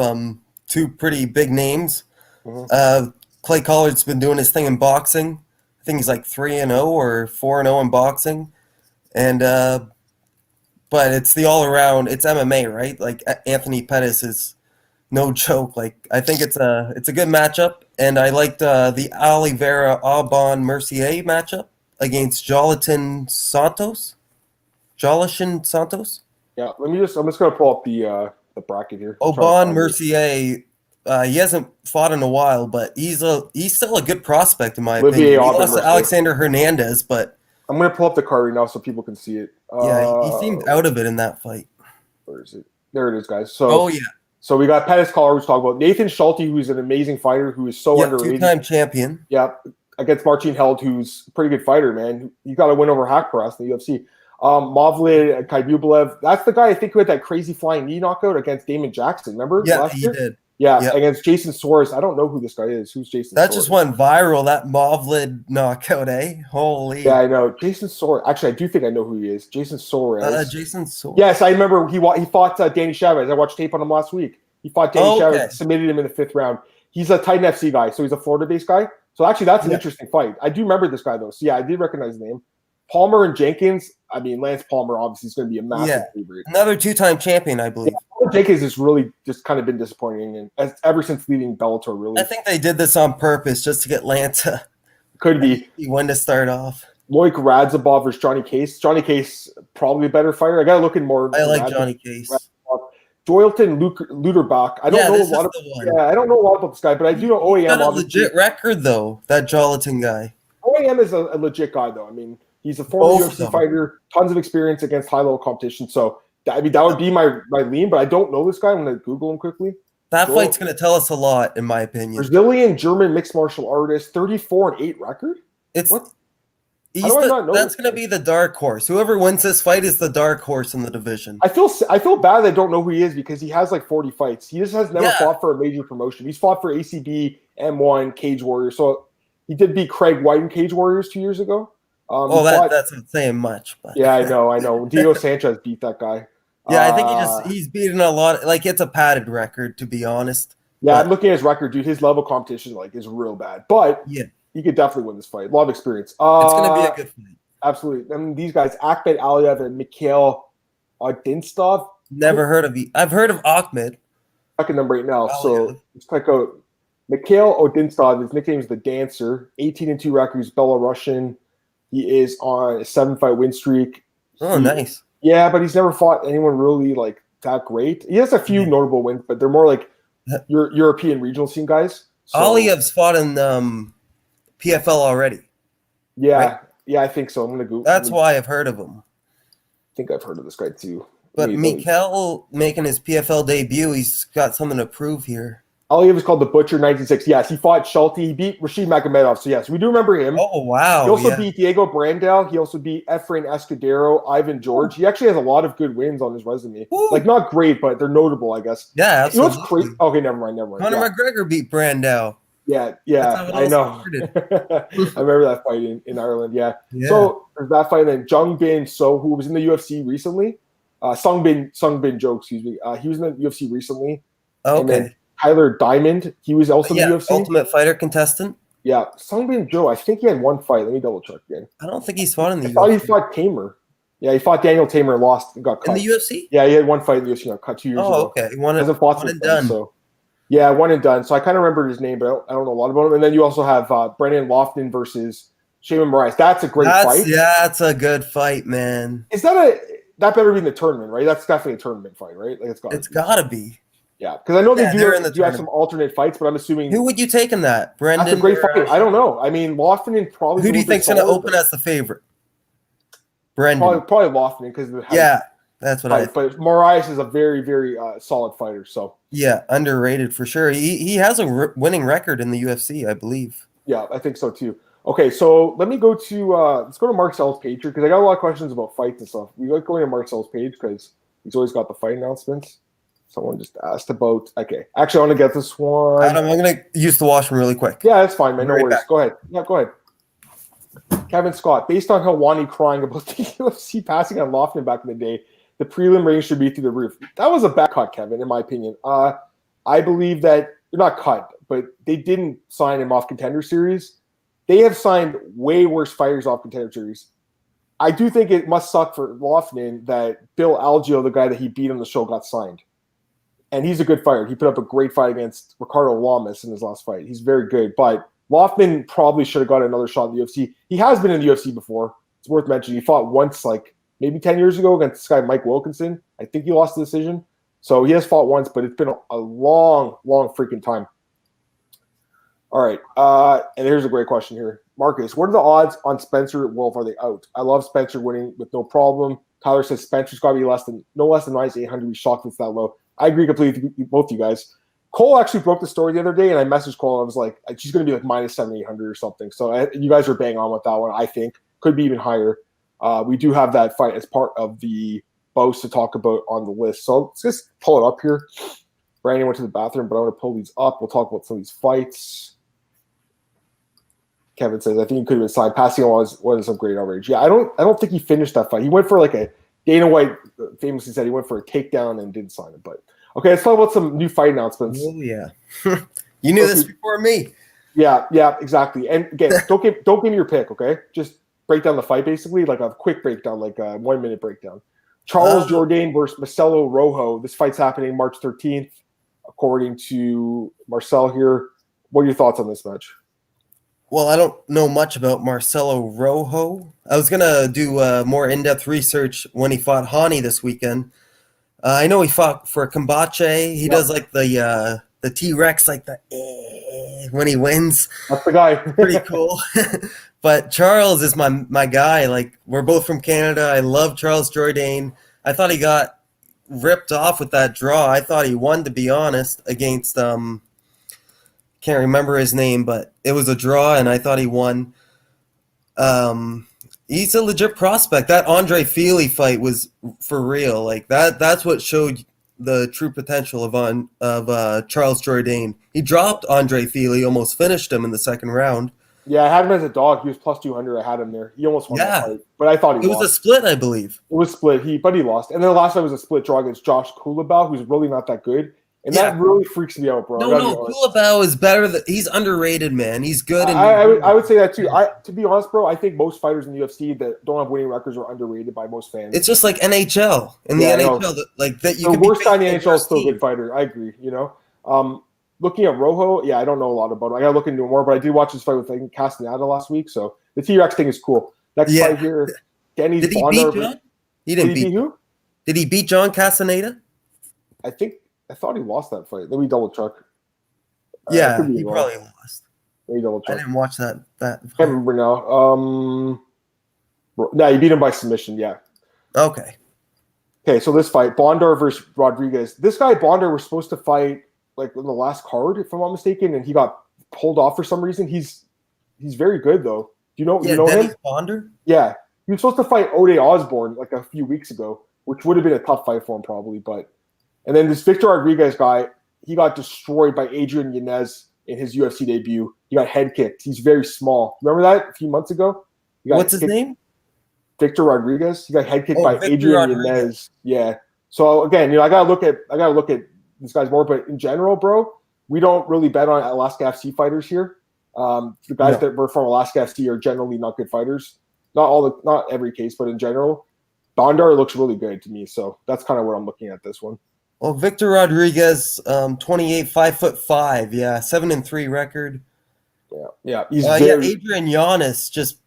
2 pretty big names. Clay Collard's been doing his thing in boxing. I think he's like 3-0 or 4-0 in boxing. And but it's the all-around, it's MMA, right? Like Anthony Pettis is no joke. Like I think it's a good matchup, and I liked the Oliveira Aubin Mercier matchup against Jolison Santos.
Yeah, I'm just gonna pull up the bracket here.
Aubin Mercier. He hasn't fought in a while, but he's still a good prospect in my opinion. He lost to Alexander Hernandez, but
I'm gonna pull up the card right now so people can see it.
He seemed out of it in that fight.
Where is it? There it is, guys. So So we got Pettis Collard, which talk about Nathan Schulte, who's an amazing fighter, who is so underrated.
2-time champion.
Yeah, against Marcin Held, who's a pretty good fighter, man. You got to win over Hakparas in the UFC. Mavlid Khaybulaev, that's the guy I think who had that crazy flying knee knockout against Damon Jackson. Remember?
Yeah, he did.
Yeah,
Yep.
against Jason Soros. I don't know who this guy is. Who's Jason
That
Soros?
just went viral, that Mauve-lid knockout, eh? Holy.
Yeah, I know. Jason Soros. Actually, I do think I know who he is. Jason Soros.
Jason Soros.
Yes, I remember he fought Danny Chavez. I watched tape on him last week. He fought Danny Chavez, submitted him in the 5th round. He's a Titan FC guy, so he's a Florida-based guy. So actually, that's an interesting fight. I do remember this guy, though. So yeah, I did recognize the name. Palmer and Jenkins. I mean, Lance Palmer obviously is going to be a massive favorite.
Another 2-time champion, I believe.
Yeah, Jenkins has really just kind of been disappointing, and ever since leaving Bellator, really.
I think they did this on purpose just to get Lance.
Could be.
When to start off.
Loic Radzhabov versus Johnny Case. Johnny Case, probably a better fighter. I got to look in more.
I like Johnny Case.
Doyleton Luderbach. I don't know a lot of. Yeah, I don't know a lot about this guy, but I do know OAM.
He's got a legit record though. That Jollitton guy.
OAM is a legit guy though. I mean, he's a former UFC fighter, tons of experience against high-level competition. So I mean, that would be my lean, but I don't know this guy. I'm going to Google him quickly.
That fight's going to tell us a lot, in my opinion.
Brazilian German mixed martial artist, 34-8 record.
What?
That's
going to be the dark horse. Whoever wins this fight is the dark horse in the division.
I feel bad that I don't know who he is because he has like 40 fights. He just has never fought for a major promotion. He's fought for ACB, M1, Cage Warriors. So he did beat Craig White in Cage Warriors 2 years ago.
That's not saying much. But.
Yeah, I know. Diego Sanchez beat that guy.
Yeah, I think he's beaten a lot. Like, it's a padded record, to be honest.
Yeah, I'm looking at his record, dude. His level competition is real bad. But he could definitely win this fight. A lot of experience. It's
going to be a good fight.
Absolutely. I mean, these guys, Akhmed Aliyev and Mikhail Odintsov.
Never heard of I've heard of Ahmed.
Checking them right now. So let's check out Mikhail Odintsov. His nickname is the Dancer. 18-2 record. He's Belarusian. He is on a 7-fight win streak.
Nice.
Yeah, but he's never fought anyone really like that great. He has a few notable wins, but they're more like European regional scene guys. So,
Aliyev's fought in PFL already.
Yeah,
right?
Yeah, I think so. I'm gonna Google.
That's why I've heard of him.
I think I've heard of this guy too.
But Mikhail making his PFL debut, he's got something to prove here.
Aliyev is called the Butcher 1996. Yes, he fought Schulte. He beat Rashid Magomedov. So yes, we do remember him.
Oh wow!
He also beat Diego Brandao. He also beat Efrain Escudero, Ivan George. He actually has a lot of good wins on his resume. Like not great, but they're notable, I guess.
Yeah,
absolutely. You know what's crazy? Okay, never mind.
Conor McGregor beat Brandao.
Yeah, I know. I remember that fight in Ireland. Yeah. So there's that fight. And then Jung Bin So, who was in the UFC recently. Sung Bin Jo, excuse me. He was in the UFC recently.
Okay.
Tyler Diamond, he was also in the UFC.
Ultimate Fighter contestant.
Yeah, Sung Bin Jo, I think he had one fight. Let me double check again.
I don't think he's fought in the UFC.
I thought he fought Tamer. Yeah, he fought Daniel Tamer, lost, and got cut.
In the UFC?
Yeah, he had one fight in the UFC, got cut 2 years ago.
Oh, okay. One and done.
So, yeah, one and done. So I kind of remember his name, but I don't know a lot about him. And then you also have Brendan Lofton versus Shaman Moraes. That's a great fight.
Yeah, that's a good fight, man.
Is that better be in the tournament, right? That's definitely a tournament fight, right? Like it's gotta be. Yeah, because I know they do have some alternate fights, but I'm assuming.
Who would you take in that, Brendan?
That's a great fight. I don't know. I mean, Lofton probably.
Who do you think's going to open as the favorite? Brendan.
Probably Lofton because of the height.
Yeah, that's what I think.
But Moraes is a very, very solid fighter. So
yeah, underrated for sure. He has a winning record in the UFC, I believe.
Yeah, I think so too. Okay, so let me go to let's go to Mark Sell's page here because I got a lot of questions about fights and stuff. We like going to Mark Sell's page because he's always got the fight announcements. Someone just asked about. Okay, actually, I want to get this one.
Adam, I'm gonna use the washroom really quick.
Yeah, that's fine, man. No worries. Go ahead. Yeah, go ahead. Kevin Scott, based on Helwani crying about the UFC passing on Lofton back in the day, the prelim range should be through the roof. That was a bad cut, Kevin, in my opinion. I believe that they're not cut, but they didn't sign him off Contender Series. They have signed way worse fighters off Contender Series. I do think it must suck for Lofton that Bill Algeo, the guy that he beat on the show, got signed. And he's a good fighter. He put up a great fight against Ricardo Lamas in his last fight. He's very good. But Lofton probably should have got another shot in the UFC. He has been in the UFC before. It's worth mentioning. He fought once, like maybe 10 years ago against this guy, Mike Wilkinson. I think he lost the decision. So he has fought once, but it's been a long, long freaking time. All right. And here's a great question here. Marcus, what are the odds on Spencer Wolf? Are they out? I love Spencer winning with no problem. Tyler says Spencer's got to be no less than minus 800. Be shocked if it's that low. I agree completely with both you guys. Cole actually broke the story the other day, and I messaged Cole. And I was like, she's going to be like minus 7,800 or something. So you guys are bang on with that one, I think. Could be even higher. We do have that fight as part of the boast to talk about on the list. So let's just pull it up here. Brandon went to the bathroom, but I want to pull these up. We'll talk about some of these fights. Kevin says, I think he could have been signed. Passing was some great outrage. Yeah, I don't think he finished that fight. He went for like a Dana White famously said he went for a takedown and didn't sign it. But okay, let's talk about some new fight announcements.
Oh yeah, you knew this before me.
Yeah, exactly. And again, don't give me your pick, okay? Just break down the fight basically, like a quick breakdown, like a 1 minute breakdown. Charles Jourdain versus Marcelo Rojo. This fight's happening March 13th, according to Marcel here. What are your thoughts on this match?
Well, I don't know much about Marcelo Rojo. I was gonna do more in-depth research when he fought Hani this weekend. I know he fought for Kambache. He does like the T-Rex, like when he wins.
That's the guy.
Pretty cool. But Charles is my guy. Like, we're both from Canada. I love Charles Jourdain. I thought he got ripped off with that draw. I thought he won, to be honest, against can't remember his name, but it was a draw, and I thought he won. He's a legit prospect. That Andre Fili fight was for real. Like that's what showed the true potential of Charles Jourdain. He dropped Andre Fili, almost finished him in the second round.
Yeah, I had him as a dog. He was plus 200. I had him there. He almost won that fight, but I thought he lost.
It was a split, I believe.
It was split. But he lost. And then the last fight was a split draw against Josh Kulabau, who's really not that good. And that really freaks me out, bro.
No, Kulabau is better. He's underrated, man. He's good.
I would say that too. To be honest, bro, I think most fighters in the UFC that don't have winning records are underrated by most fans.
It's just like NHL. In the NHL,
the worst guy in the NHL is still a good fighter. I agree. Looking at Rojo, I don't know a lot about him. I gotta look into it more, but I did watch this fight with Castaneda last week, so the T-Rex thing is cool. Next fight here, Denny's
Did he beat John? He didn't beat who? Did he beat John Castaneda?
I thought he lost that fight. Let me double check.
He probably lost.
Let me double check.
I didn't watch that.
I can't remember now. No, he beat him by submission. Yeah.
Okay,
so this fight, Bondar versus Rodriguez. This guy Bondar was supposed to fight like in the last card, if I'm not mistaken, and he got pulled off for some reason. He's very good though. Do you know him?
Bondar?
Yeah, he was supposed to fight Ode Osborne like a few weeks ago, which would have been a tough fight for him probably, but. And then this Victor Rodriguez guy, he got destroyed by Adrian Yanez in his UFC debut. He got head kicked. He's very small. Remember that a few months ago?
What's his name?
Victor Rodriguez. He got head kicked by Adrian Yanez. Yeah. So again, I gotta look at these guys more. But in general, bro, we don't really bet on Alaska FC fighters here. The guys that were from Alaska FC are generally not good fighters. Not every case, but in general, Bondar looks really good to me. So that's kind of what I'm looking at this one.
Well, Victor Rodriguez, 28, 5'5", 7-3 record.
Yeah.
Adrian Yanez just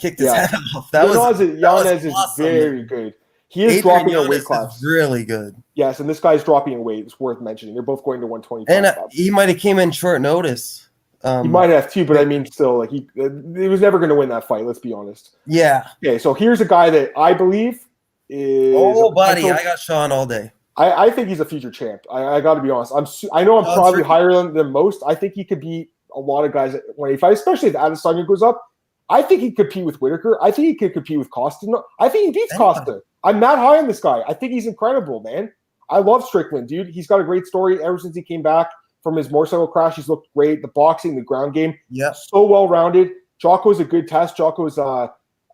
kicked his head off.
Yanez is awesome. Very good. He is dropping a weight class.
Really good.
Yes, and this guy's dropping a weight. It's worth mentioning. They're both going to 125.
And he might have came in short notice.
He might have too, but I mean, still, like he was never going to win that fight. Let's be honest.
Yeah.
Okay, so here's a guy that I believe is.
Oh, buddy, I got Sean all day.
I think he's a future champ. I got to be honest. I know I'm probably higher than most. I think he could beat a lot of guys at 185, especially if Adesanya goes up. I think he could compete with Whitaker. I think he could compete with Costa. I think he beats Costa. I'm not high on this guy. I think he's incredible, man. I love Strickland, dude. He's got a great story. Ever since he came back from his motorcycle crash, he's looked great. The boxing, the ground game, so well-rounded. Jotko's a good test. Jotko's a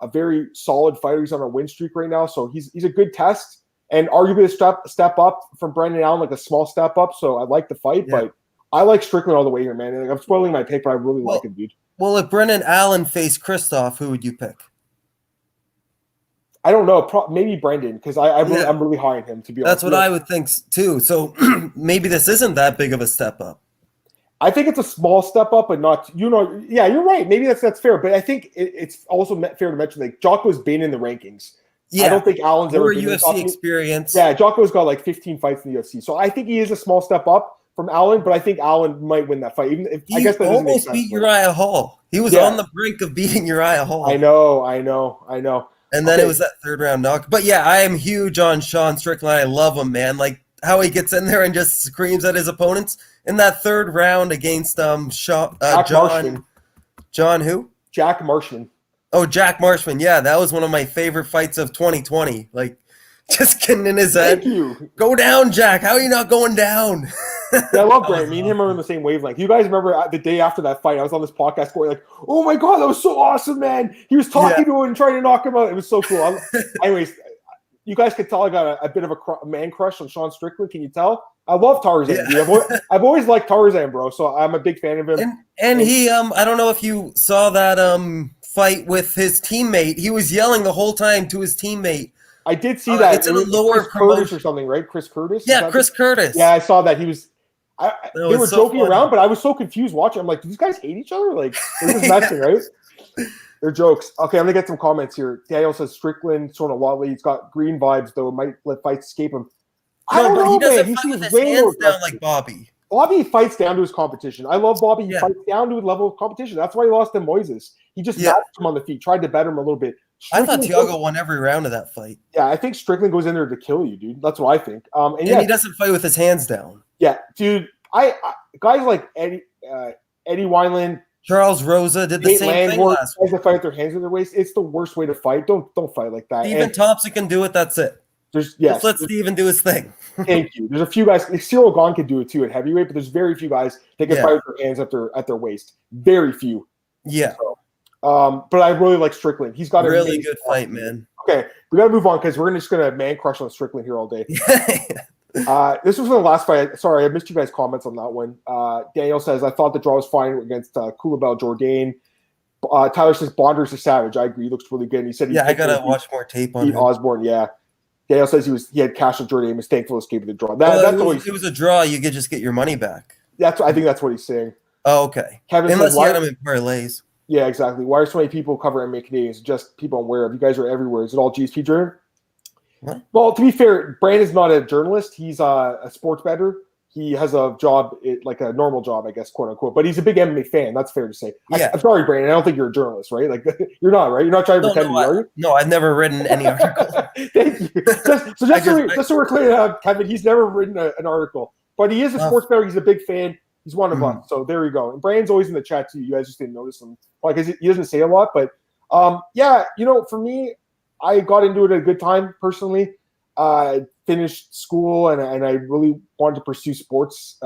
very solid fighter. He's on a win streak right now, so he's a good test. And arguably a step up from Brendan Allen, like a small step up. So I like the fight, but I like Strickland all the way here, man. And I'm spoiling my pick, but I really like him, dude.
Well, if Brendan Allen faced Krzysztof, who would you pick?
I don't know. Maybe Brendan, because I'm really high on him, to be honest.
That's what I would think too. So maybe this isn't that big of a step up.
I think it's a small step up, but not, you're right. Maybe that's fair. But I think it's also fair to mention that Jotko's been in the rankings. Yeah. I don't think Allen's ever been
UFC experience.
Yeah, Jotko's got like 15 fights in the UFC. So I think he is a small step up from Allen, but I think Allen might win that fight. Even if I guess that
almost beat Uriah Hall. He was on the brink of beating Uriah Hall.
I know.
And then it was that third round knock. But yeah, I am huge on Sean Strickland. I love him, man. Like how he gets in there and just screams at his opponents in that third round against John who?
Jack Marshman.
Oh, Jack Marshman. Yeah, that was one of my favorite fights of 2020. Like, just getting in his head.
Thank you.
Go down, Jack. How are you not going down?
Yeah, I love Brandon. Me and him are on the same wavelength. You guys remember the day after that fight, I was on this podcast going like, "Oh my god, that was so awesome, man!" He was talking to him and trying to knock him out. It was so cool. Anyways, you guys could tell I got a bit of a man crush on Sean Strickland. Can you tell? I love Tarzan. Yeah. I've always liked Tarzan, bro. So I'm a big fan of him.
And he, I don't know if you saw that fight with his teammate. He was yelling the whole time to his teammate.
I did see that.
It's in a lower
Chris Curtis or something, right? Chris Curtis?
Yeah, Chris Curtis.
Yeah, I saw that. He was they were joking around, but I was so confused watching. I'm like, do these guys hate each other? Like, they're just messing, right? They're jokes. Okay, I'm going to get some comments here. Daniel says Strickland, sort of Watley. He's got green vibes, though. Might let fights escape him. I don't know,
he doesn't
man.
fight with his hands down like Bobby.
Bobby fights down to his competition. I love Bobby. He fights down to a level of competition. That's why he lost to Moises. He just matched him on the feet, tried to better him a little bit.
I thought Thiago won every round of that fight.
Yeah, I think Strickland goes in there to kill you, dude. That's what I think. And
he doesn't fight with his hands down.
Yeah, dude. I guys like Eddie Wineland,
Charles Rosa did the same thing last week.
Guys that fight with their hands in their waist. It's the worst way to fight. Don't fight like that.
Steven Thompson can do it. That's it.
Just
let Steven do his thing.
Thank you. There's a few guys. Cyril Gahn can do it too at heavyweight, but there's very few guys that can fight with their hands at their waist. Very few.
Yeah.
So, but I really like Strickland. He's got a
really good fight, man.
Okay, we got to move on because we're just gonna man crush on Strickland here all day. This was the last fight. Sorry, I missed you guys' comments on that one. Daniel says I thought the draw was fine against Kulabel Jourdain. Tyler says Bonders is savage. I agree. He looks really good. And he said
I gotta watch more tape on him.
Osborne. Yeah. Daniel says he had cash on Jourdain. Was thankful to escape the draw.
It was a draw. You could just get your money back.
I think that's what he's saying.
Oh, okay.
Kevin
Unless
says,
you had him in parlays.
Yeah, exactly. Why are so many people covering MMA Canadians? Just people I'm aware of. You guys are everywhere. Is it all GSP driven?
What?
Well, to be fair, Brandon's not a journalist. He's a sports bettor. He has a job, like a normal job, I guess, quote unquote. But he's a big MMA fan. That's fair to say.
Yeah.
I'm sorry, Brandon. I don't think you're a journalist, right? Like you're not, right? You're not trying to pretend to be, are you?
No, I've never written any article.
Thank you. Just so we're clear, Kevin, he's never written an article, but he is a sports bettor. He's a big fan. He's one of us. So there you go. And Brandon's always in the chat too. You guys just didn't notice him, because he doesn't say a lot. But for me, I got into it at a good time personally. I finished school and I really wanted to pursue sports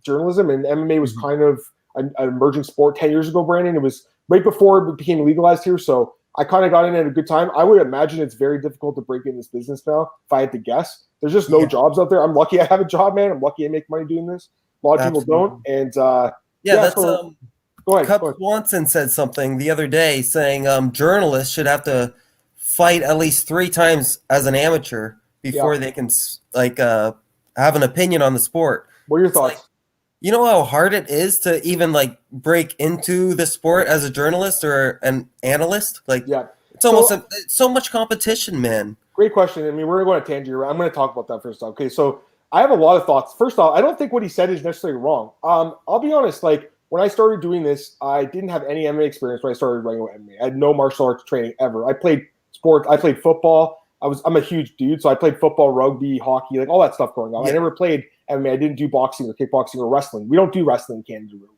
journalism, and MMA was kind of an emerging sport 10 years ago, Brandon. It was right before it became legalized here, so I kind of got in at a good time. I would imagine it's very difficult to break in this business now, if I had to guess. There's just no jobs out there. I'm lucky I have a job, man. I'm lucky I make money doing this. A lot of people don't. And go ahead.
Cup Swanson said something the other day saying journalists should have to fight at least 3 times as an amateur before they can have an opinion on the sport.
What are your thoughts?
You know how hard it is to even break into the sport as a journalist or an analyst? It's almost so much competition, man.
Great question. I mean, we're going to go on a tangent. I'm going to talk about that first. Okay, so I have a lot of thoughts. First off, I don't think what he said is necessarily wrong. I'll be honest. When I started doing this, I didn't have any MMA experience when I started writing about MMA. I had no martial arts training ever. I played sports. I played football. I'm a huge dude, so I played football, rugby, hockey, all that stuff growing up. I never played MMA. I didn't do boxing or kickboxing or wrestling. We don't do wrestling in Canada, really.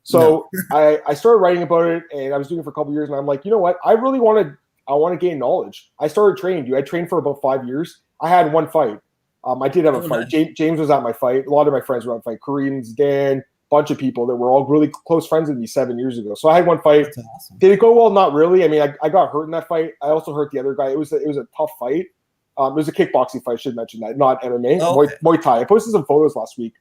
So I started writing about it, and I was doing it for a couple of years, and I'm like, you know what? I want to gain knowledge. I started training, dude. I trained for about 5 years. I had one fight. I did have a fight. James was at my fight. A lot of my friends were at my fight. Koreans, Dan, bunch of people that were all really close friends with me 7 years ago. So I had one fight. That's awesome. Did it go well? Not really. I mean, I got hurt in that fight. I also hurt the other guy. It was a tough fight. It was a kickboxing fight. I should mention that, not MMA. Muay Thai. I posted some photos last week.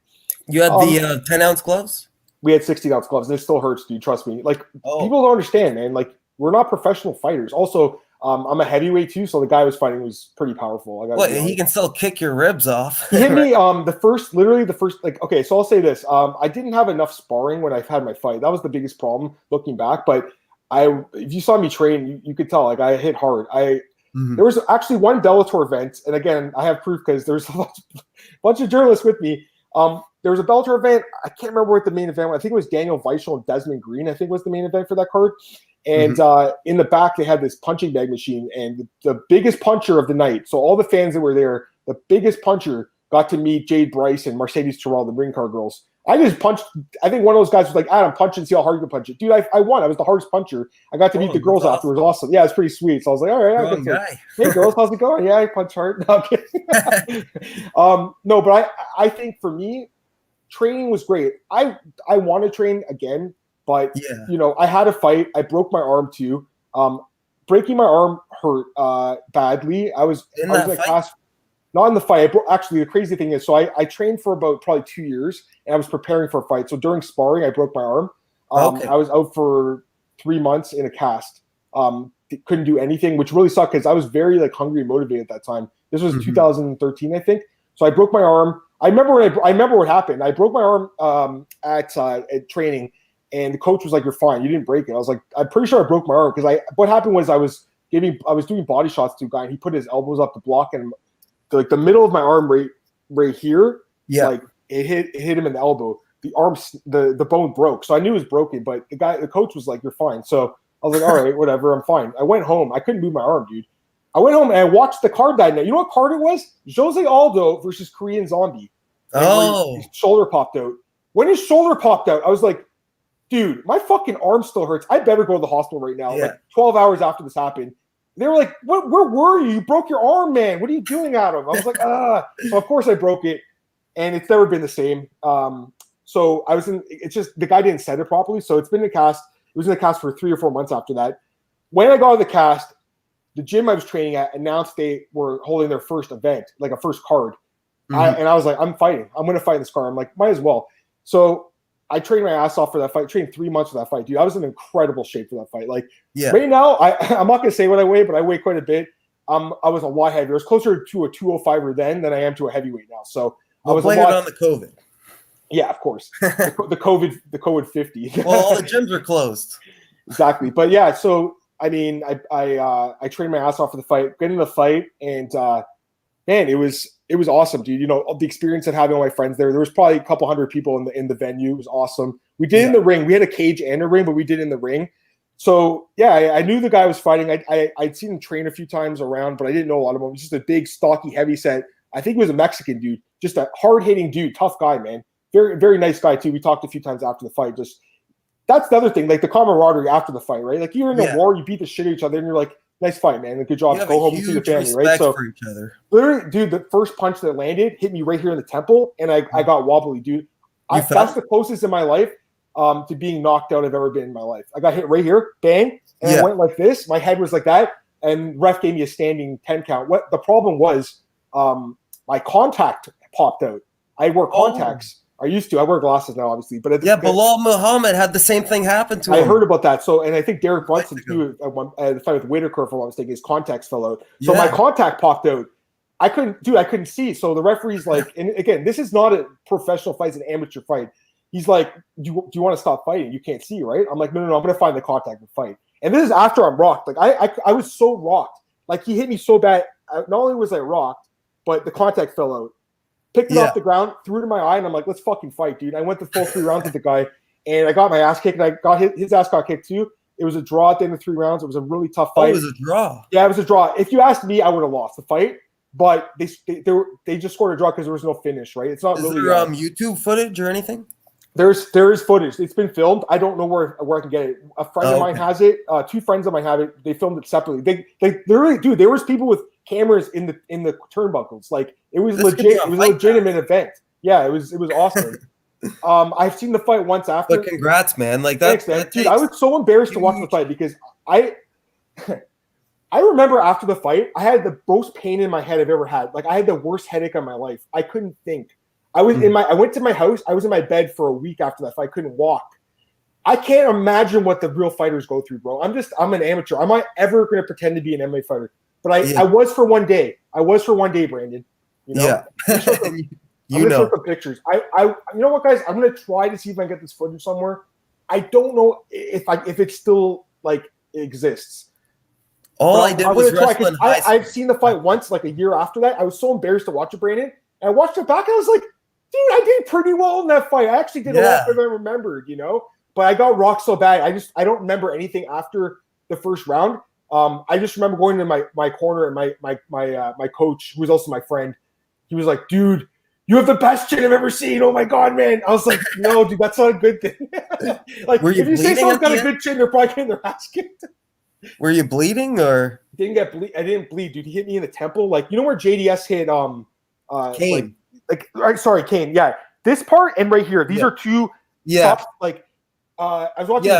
You had the 10-ounce gloves?
We had 16-ounce gloves, and it still hurts, dude. Trust me. People don't understand, man. We're not professional fighters. Also, I'm a heavyweight too, so the guy I was fighting was pretty powerful.
He can still kick your ribs off.
He hit me the first. Okay, so I'll say this. I didn't have enough sparring when I had my fight. That was the biggest problem looking back. But if you saw me train, you could tell I hit hard. There was actually one Bellator event, and again, I have proof because there's a bunch of journalists with me. There was a Bellator event. I can't remember what the main event was. I think it was Daniel Weichel and Desmond Green, I think was the main event for that card. And in the back, they had this punching bag machine, and the biggest puncher of the night. So all the fans that were there, the biggest puncher got to meet Jade Bryce and Mercedes Terrell, the ring car girls. I just punched. I think one of those guys was like, Adam, punch and see how hard you can punch it. Dude, I won. I was the hardest puncher. I got to meet the girls afterwards. Awesome. Yeah, it's pretty sweet. So I was like, all right. Hey, girls, how's it going? Yeah, I punch hard. No, I'm kidding. No, but I think for me, training was great. I want to train again, but
Yeah.
I had a fight. I broke my arm too. Breaking my arm hurt badly. I was
In
in
that
a
fight?
cast, not in the fight. Actually, the crazy thing is, so I trained for about probably 2 years, and I was preparing for a fight. So during sparring, I broke my arm.
Okay.
I was out for 3 months in a cast. Couldn't do anything, which really sucked because I was very like hungry and motivated at that time. This was 2013, I think. So I broke my arm. I remember what happened. I broke my arm at training, and the coach was like, "You're fine. You didn't break it." I was like, "I'm pretty sure I broke my arm," because what happened was I was doing body shots to a guy, and he put his elbows up to block, and the middle of my arm right here, like it hit him in the elbow. The arm, the bone broke, so I knew it was broken. But the coach was like, "You're fine." So I was like, "All right, whatever, I'm fine." I went home. I couldn't move my arm, dude. I went home and I watched the card that night. You know what card it was? Jose Aldo versus Korean Zombie. His shoulder popped out. When his shoulder popped out, I was like, dude, my fucking arm still hurts. I better go to the hospital right now.
Yeah.
Like 12 hours after this happened. They were like, where were you? You broke your arm, man. What are you doing, Adam? I was like, So of course I broke it. And it's never been the same. So I was it's just the guy didn't set it properly. So it's been in the cast. It was in the cast for 3 or 4 months after that. When I got out of the cast, the gym I was training at announced they were holding their first event, like a first card. And I was like, I'm fighting. I'm going to fight this card. I'm like, might as well. So I trained my ass off for that fight. Trained 3 months for that fight, dude. I was in incredible shape for that fight. Like right now, I'm not going to say what I weigh, but I weigh quite a bit. I was a lot heavier. I was closer to a 205er then than I am to a heavyweight now. So I was
blame it on the COVID.
Yeah, of course. the COVID 50.
Well, all the gyms are closed.
Exactly. But yeah, so I mean, I trained my ass off for the fight, get in the fight, and man, it was awesome, dude. The experience of having all my friends there. There was probably a couple hundred people in the venue. It was awesome. We did in the ring. We had a cage and a ring, but we did in the ring. So yeah, I knew the guy was fighting. I'd seen him train a few times around, but I didn't know a lot of him. He was just a big, stocky, heavy set. I think he was a Mexican dude, just a hard hitting dude, tough guy, man. Very, very nice guy too. We talked a few times after the fight. Just that's the other thing, like the camaraderie after the fight, right? Like you're in a war, you beat the shit out of each other, and you're like, nice fight, man. Good job. Go home and see the family, right? So
for each other.
Literally, dude, the first punch that landed hit me right here in the temple, and I got wobbly, dude. That's the closest in my life to being knocked out I've ever been in my life. I got hit right here, bang, and I went like this. My head was like that, and ref gave me a standing 10 count. What the problem was, my contact popped out. I wore contacts. I used to. I wear glasses now, obviously. But
Bilal Muhammad had the same thing happen to him.
I heard about that. So, and I think Derek Brunson too. The fight with Whitaker, if I'm not mistaken, his contacts fell out. So my contact popped out. I couldn't see. So the referee's like, and again, this is not a professional fight; it's an amateur fight. He's like, do you want to stop fighting? You can't see, right? I'm like, no. I'm going to find the contact and fight. And this is after I'm rocked. Like I was so rocked. Like he hit me so bad. Not only was I rocked, but the contact fell out. Picked it off the ground, threw it in my eye, and I'm like, let's fucking fight, dude. I went the full 3 rounds with the guy, and I got my ass kicked, and I got his ass got kicked too. It was a draw at the end of 3 rounds. It was a really tough fight.
Oh, it was a draw?
Yeah, it was a draw. If you asked me, I would have lost the fight, but they just scored a draw because there was no finish, right? It's not
Is
really
there YouTube footage or anything?
There is footage. It's been filmed. I don't know where I can get it. A friend of mine has it. 2 friends of mine have it. They filmed it separately. They literally, dude. There was people with cameras in the turnbuckles. Like it was legit. It was a legitimate event. Yeah, it was awesome. I've seen the fight once after.
But congrats, man! Like that,
thanks, man. Dude, I was so embarrassed to watch the fight because I remember after the fight, I had the most pain in my head I've ever had. Like I had the worst headache of my life. I couldn't think. I went to my house. I was in my bed for a week after that fight. I couldn't walk. I can't imagine what the real fighters go through, bro. I'm an amateur. I'm not ever going to pretend to be an MMA fighter. But I was for one day. Brandon. You know? Yeah. I'm gonna show some pictures. You know what, guys? I'm gonna try to see if I can get this footage somewhere. I don't know if it still like exists.
All I did was wrestle.
I've seen the fight once, like a year after that. I was so embarrassed to watch it, Brandon. And I watched it back, and I was like, dude, I did pretty well in that fight. I actually did a lot better than I remembered, you know? But I got rocked so bad. I don't remember anything after the first round. I just remember going to my corner, and my coach, who was also my friend, he was like, dude, you have the best chin I've ever seen. Oh my God, man. I was like, no, dude, that's not a good thing. Like, if you say someone's got a good chin, they're probably getting their ass kicked.
Were you bleeding or?
I didn't bleed, dude. He hit me in the temple. Like, you know where JDS hit Kane. Kane. Yeah. This part and right here, these are two tough, like, I was watching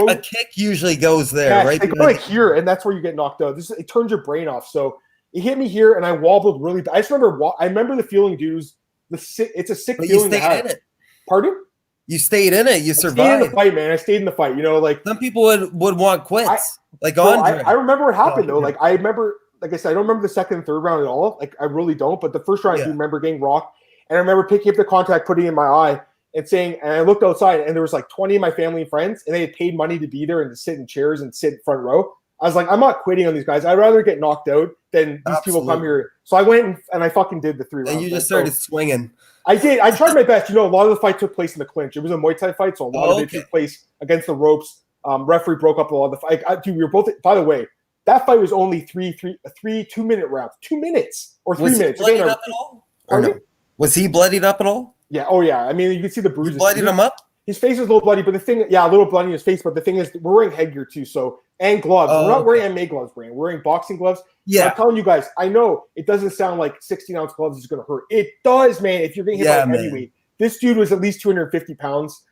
a kick usually goes there, right?
They go like here, and that's where you get knocked out. It turns your brain off. So it hit me here, and I wobbled really bad. I remember the feeling, dude. It's a sick feeling.
You stayed in it.
Pardon?
You stayed in it. You survived.
I stayed in the fight, man. I stayed in the fight. You know, like
some people would want quits. Andrade.
I remember what happened though. Like I remember, like I said, I don't remember the second and third round at all. Like I really don't. But the first round, I do remember getting rocked, and I remember picking up the contact, putting it in my eye. And I looked outside, and there was like 20 of my family and friends, and they had paid money to be there and to sit in chairs and sit in front row. I was like, I'm not quitting on these guys. I'd rather get knocked out than these people come here. So I went and I fucking did the 3 rounds.
And you just started swinging.
I did. I tried my best. You know, a lot of the fight took place in the clinch. It was a Muay Thai fight, so a lot of it took place against the ropes. Referee broke up a lot of the fight. Dude, we were both. By the way, that fight was only 3 2-minute rounds. 2 minutes or 3 minutes.
Was he bloodied up at all? Or no? Was he bloodied up at all?
Yeah. Oh, yeah. I mean, you can see the bruises.
You bloodied him up?
His face is a little bloody, but a little bloody in his face. But the thing is, we're wearing headgear too, and gloves. We're not wearing MMA gloves, Brian. We're wearing boxing gloves.
Yeah.
So I'm telling you guys, I know it doesn't sound like 16-ounce gloves is going to hurt. It does, man. If you're getting hit by a heavyweight, this dude was at least 250 pounds,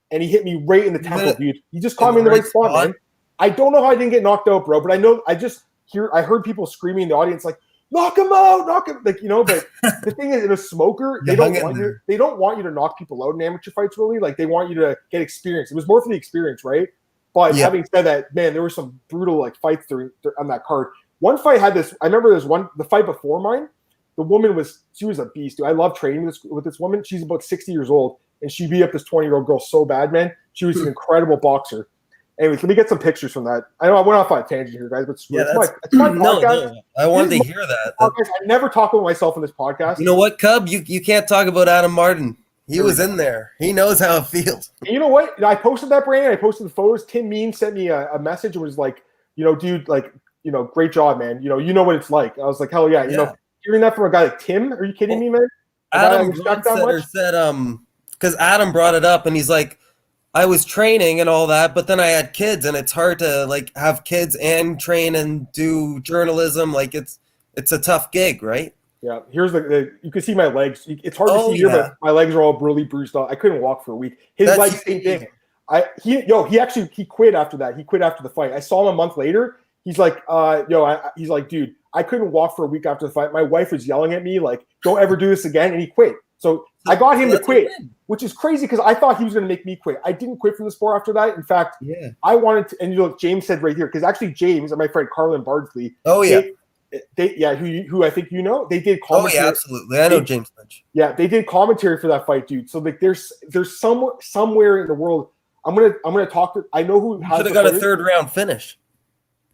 and he hit me right in the temple, dude. He just caught me in the right spot, man. I don't know how I didn't get knocked out, bro, but I know I heard people screaming in the audience like, knock him out, like, you know, but the thing is, in a smoker, they don't want you to knock people out in amateur fights, really. Like, they want you to get experience. It was more for the experience, right? But having said that, man, there were some brutal, like, fights on that card. One fight had this, I remember the fight before mine, the woman she was a beast, dude. I love training with this woman. She's about 60 years old, and she beat up this 20-year-old girl so bad, man. She was an incredible boxer. Anyways, let me get some pictures from that. I know I went off on a tangent here, guys, but it's my podcast.
No, I wanted to hear that.
I never talk about myself in this podcast.
You know what, Cub? You can't talk about Adam Martin. He was in there. He knows how it feels.
And you know what? I posted that, Brandon. I posted the photos. Tim Mean sent me a message and was like, you know, dude, like, you know, great job, man. You know what it's like. I was like, hell yeah. You know, hearing that from a guy like Tim, are you kidding me, man?
Adam said, because Adam brought it up, and he's like, I was training and all that, but then I had kids, and it's hard to like have kids and train and do journalism. Like it's a tough gig, right? Yeah. Here's you can see my legs. It's hard to see here, but my legs are all really bruised up. I couldn't walk for a week. His legs, same thing. He quit after that. He quit after the fight. I saw him a month later. He's like, he's like, dude, I couldn't walk for a week after the fight. My wife was yelling at me like, don't ever do this again, and he quit. So I got him to quit, which is crazy because I thought he was going to make me quit. I didn't quit from the sport after that. In fact, I wanted to, and you know, James said right here, because actually James and my friend Carlin Bardsley, who I think you know, they did commentary. Oh yeah, absolutely. I know James Lynch. Yeah, they did commentary for that fight, dude. So like, there's somewhere in the world. I'm gonna talk to. I know who should have got a third round finish.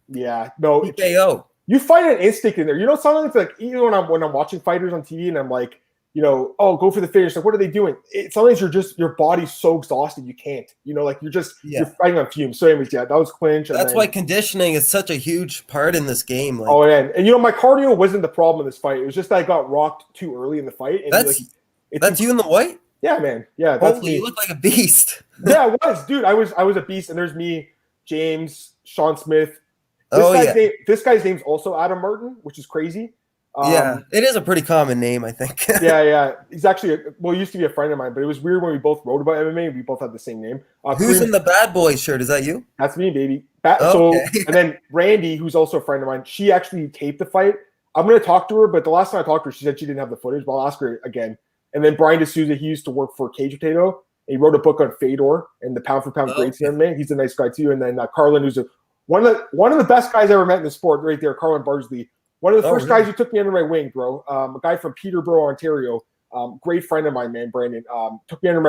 Yeah, no TKO. You fight an instinct in there. You know, sometimes like even when I'm watching fighters on TV and I'm like, you know, oh, go for the finish. Like, what are they doing? Sometimes your body's so exhausted you can't. You know, like you're fighting on fumes. So anyways, that was clinch. That's why conditioning is such a huge part in this game. Like, and you know, my cardio wasn't the problem in this fight. It was just that I got rocked too early in the fight. And that's you in the white? Yeah, man. Yeah, that's me. You look like a beast. Yeah, I was, dude. I was a beast. And there's me, James, Sean Smith. This guy's name's also Adam Martin, which is crazy. It is a pretty common name, I think. yeah. He's actually he used to be a friend of mine, but it was weird when we both wrote about MMA. We both had the same name. Who's in the Bad Boys shirt? Is that you? That's me, baby. And then Randy, who's also a friend of mine, she actually taped the fight. I'm going to talk to her, but the last time I talked to her, she said she didn't have the footage, but I'll ask her again. And then Brian D'Souza, he used to work for Cage Potato. And he wrote a book on Fedor and the pound-for-pound greats in MMA. He's a nice guy, too. And then Carlin, who's one of the best guys I ever met in the sport right there, Carlin Bardsley. One of the first guys who took me under my wing, bro. A guy from Peterborough, Ontario. Great friend of mine, man, Brandon. Took me under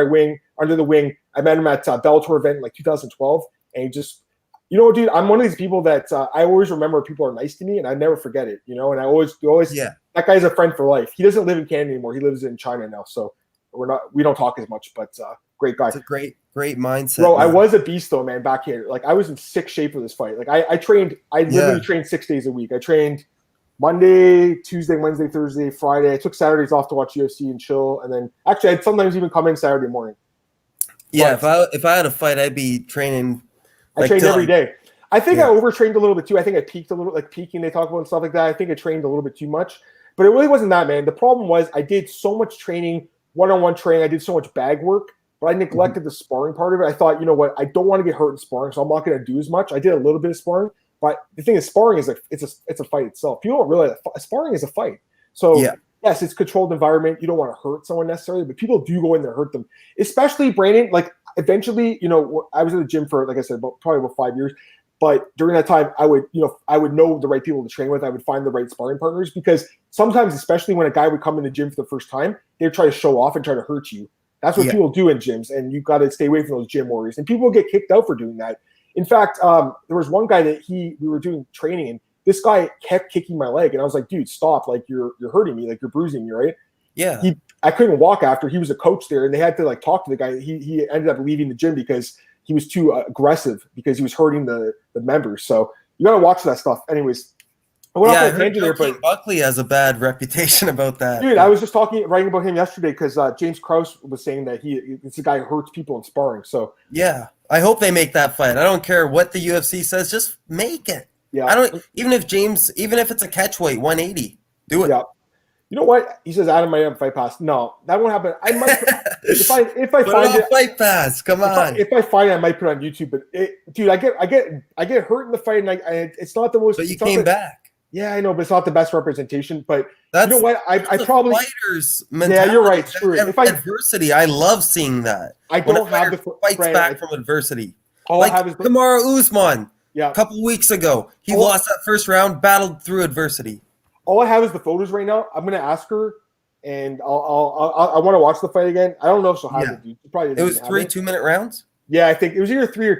the wing. I met him at Bellator event in like 2012. And he just, you know, dude, I'm one of these people that I always remember people are nice to me and I never forget it, you know. And I always that guy's a friend for life. He doesn't live in Canada anymore. He lives in China now. So we don't talk as much, but great guy. It's a great mindset. Bro, man. I was a beast though, man, back here. Like I was in sick shape for this fight. Like I literally trained 6 days a week. I trained Monday, Tuesday, Wednesday, Thursday, Friday. I took Saturdays off to watch UFC and chill. And then actually I'd sometimes even come in Saturday morning. Yeah, but if I had a fight, I'd be training. I trained every day. I think I overtrained a little bit too. I think I peaked a little, like peaking they talk about and stuff like that. I think I trained a little bit too much. But it really wasn't that, man. The problem was I did so much training
one-on-one training. I did so much bag work, but I neglected the sparring part of it. I thought, you know what, I don't want to get hurt in sparring, so I'm not going to do as much. I did a little bit of sparring, but the thing is, sparring is like it's a fight itself. People don't realize that sparring is a fight. So yes, it's a controlled environment. You don't want to hurt someone necessarily, but people do go in there and hurt them. Especially Brandon, like eventually, you know, I was in the gym for, like I said, probably about 5 years. But during that time, I would know the right people to train with. I would find the right sparring partners, because sometimes, especially when a guy would come in the gym for the first time, they'd try to show off and try to hurt you. That's what people do in gyms, and you got to stay away from those gym warriors. And people get kicked out for doing that. In fact, there was one guy that we were doing training, and this guy kept kicking my leg, and I was like, dude, stop! Like you're hurting me, like you're bruising me, right?
Yeah.
I couldn't walk after. He was a coach there, and they had to like talk to the guy. He ended up leaving the gym because he was too aggressive, because he was hurting the members. So you got to watch that stuff. Anyways,
I heard Joaquin Buckley has a bad reputation about that.
Dude, I was just writing about him yesterday, because James Krause was saying that it's a guy who hurts people in sparring. So
yeah, I hope they make that fight. I don't care what the UFC says, just make it.
Yeah,
I don't even if it's a catchweight 180, do it.
Yeah. You know what? He says Adam might have Fight Pass. No, that won't happen. I might if I find it
Fight Pass. Come on.
If I find it, I might put it on YouTube. But dude, I get hurt in the fight, and it's not the most.
But you came back.
Yeah, I know, but it's not the best representation. But
you
know what? I probably
fighters mentality.
Yeah, you're right. Screw it.
Adversity, I love seeing that.
I don't have the
fights back from adversity.
All I have is
Kamaru Usman.
Yeah,
a couple weeks ago, he lost that first round, battled through adversity.
All I have is the photos right now. I'm gonna ask her, and I want to watch the fight again. I don't know if she'll have it, dude. It
was 3 2-minute rounds.
Yeah, I think it was either three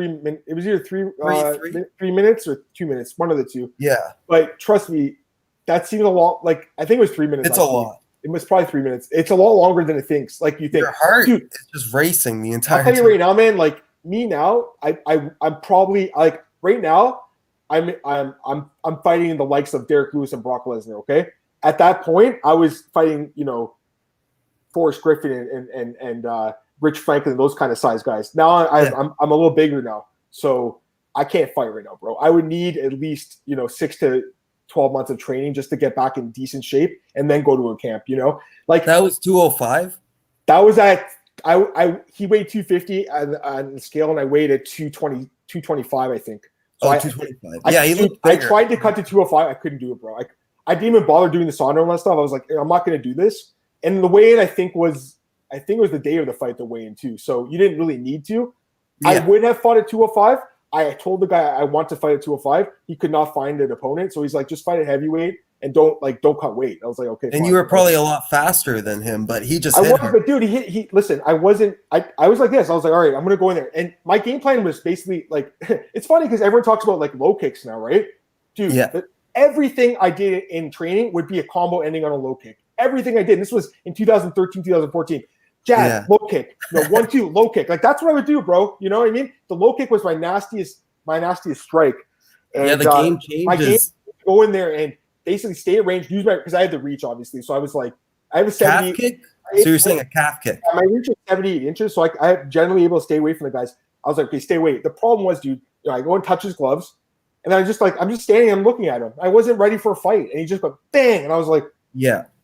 minutes. It was either 3 minutes or 2 minutes, one of the two.
Yeah,
but trust me, that seems a lot. Like I think it was 3 minutes.
It's a lot.
It was probably 3 minutes. It's a lot longer than it thinks. Like you think.
Your heart
dude,
is just racing the entire.
I'll tell you right now, man. Like me now, I'm probably like right now. I'm fighting the likes of Derrick Lewis and Brock Lesnar. Okay, at that point, I was fighting, Forrest Griffin and Rich Franklin, those kind of size guys. Now I'm a little bigger now, so I can't fight right now, bro. I would need at least 6 to 12 months of training just to get back in decent shape, and then go to a camp. Like
that was 205.
That was at he weighed 250 on the scale, and I weighed at 220, 225, I think. So
225. He looked
I
bigger.
tried to cut to 205. I couldn't do it, bro. I didn't even bother doing the sauna and that stuff. I was like, I'm not going to do this. And the weigh-in, I think it was the day of the fight, the weigh-in too. So you didn't really need to. Yeah. I would have fought at 205. I told the guy I want to fight at 205. He could not find an opponent, so he's like, just fight at heavyweight and don't cut weight. I was like, okay.
And fine. You were probably a lot faster than him, but he just.
But dude, he listen. I wasn't. I was like this. I was like, all right, I'm gonna go in there. And my game plan was basically like, it's funny because everyone talks about like low kicks now, right? Dude, everything I did in training would be a combo ending on a low kick. Everything I did. And this was in 2013, 2014. Jab, low kick, 1-2, low kick. Like that's what I would do, bro. You know what I mean? The low kick was my nastiest strike. And,
the game changes.
My game go in there and basically stay at range, because I had the reach, obviously. So I was like, I have a 70
calf kick. So you're saying a calf kick?
My reach was 78 inches, so I'm generally able to stay away from the guys. I was like, okay, stay away. The problem was, dude, I go and touch his gloves, and I'm just standing and looking at him. I wasn't ready for a fight, and he just went bang, and I was like,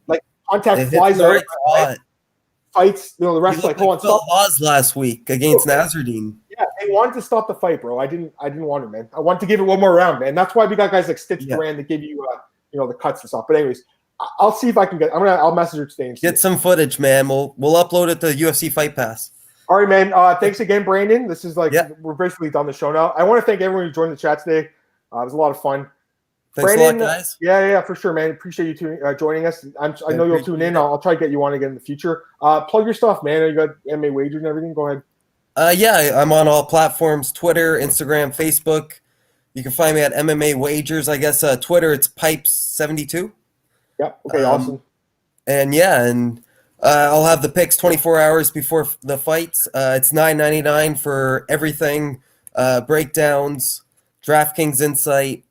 like contact flies out. Fights, the refs like, hold on, stop.
Laws last week against Nasruddin.
Yeah, they wanted to stop the fight, bro. I didn't want to, man. I wanted to give it one more round, man. That's why we got guys like Stitch Duran that give you, the cuts and stuff. But anyways, I'll see if I can I'll message her today.
Get some footage, man. We'll upload it to UFC Fight Pass.
All right, man. Thanks again, Brandon. This is we're basically done the show now. I want to thank everyone who joined the chat today. It was a lot of fun.
Thanks
Brandon,
a lot, guys.
Yeah, for sure, man. Appreciate you joining us. I know you'll tune in. I'll try to get you on again in the future. Plug your stuff, man. You got MMA wagers and everything. Go ahead.
I'm on all platforms: Twitter, Instagram, Facebook. You can find me at MMA Wagers. I guess Twitter, it's Pipes72.
Yeah. Okay. Awesome.
And I'll have the picks 24 hours before the fights. It's $9.99 for everything: breakdowns, DraftKings Insight,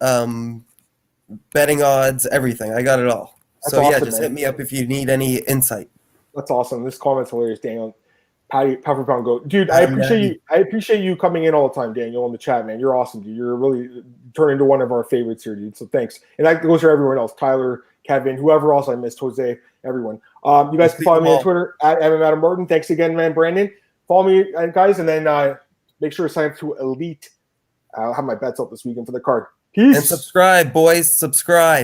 betting odds, everything. I got it all. That's awesome, just hit me up if you need any insight.
That's awesome. This comment's hilarious, Daniel. Pound for pound go, dude. I appreciate you coming in all the time, Daniel, in the chat, man. You're awesome, dude. You're really turned into one of our favorites here, dude. So thanks. And that goes for everyone else: Tyler, Kevin, whoever else I missed, Jose, everyone. You guys can follow me on Twitter at MMAdamMartin. Thanks again, man, Brandon. Follow me, guys, and then make sure to sign up to Elite. I'll have my bets up this weekend for the card. Peace.
And subscribe, boys. Subscribe.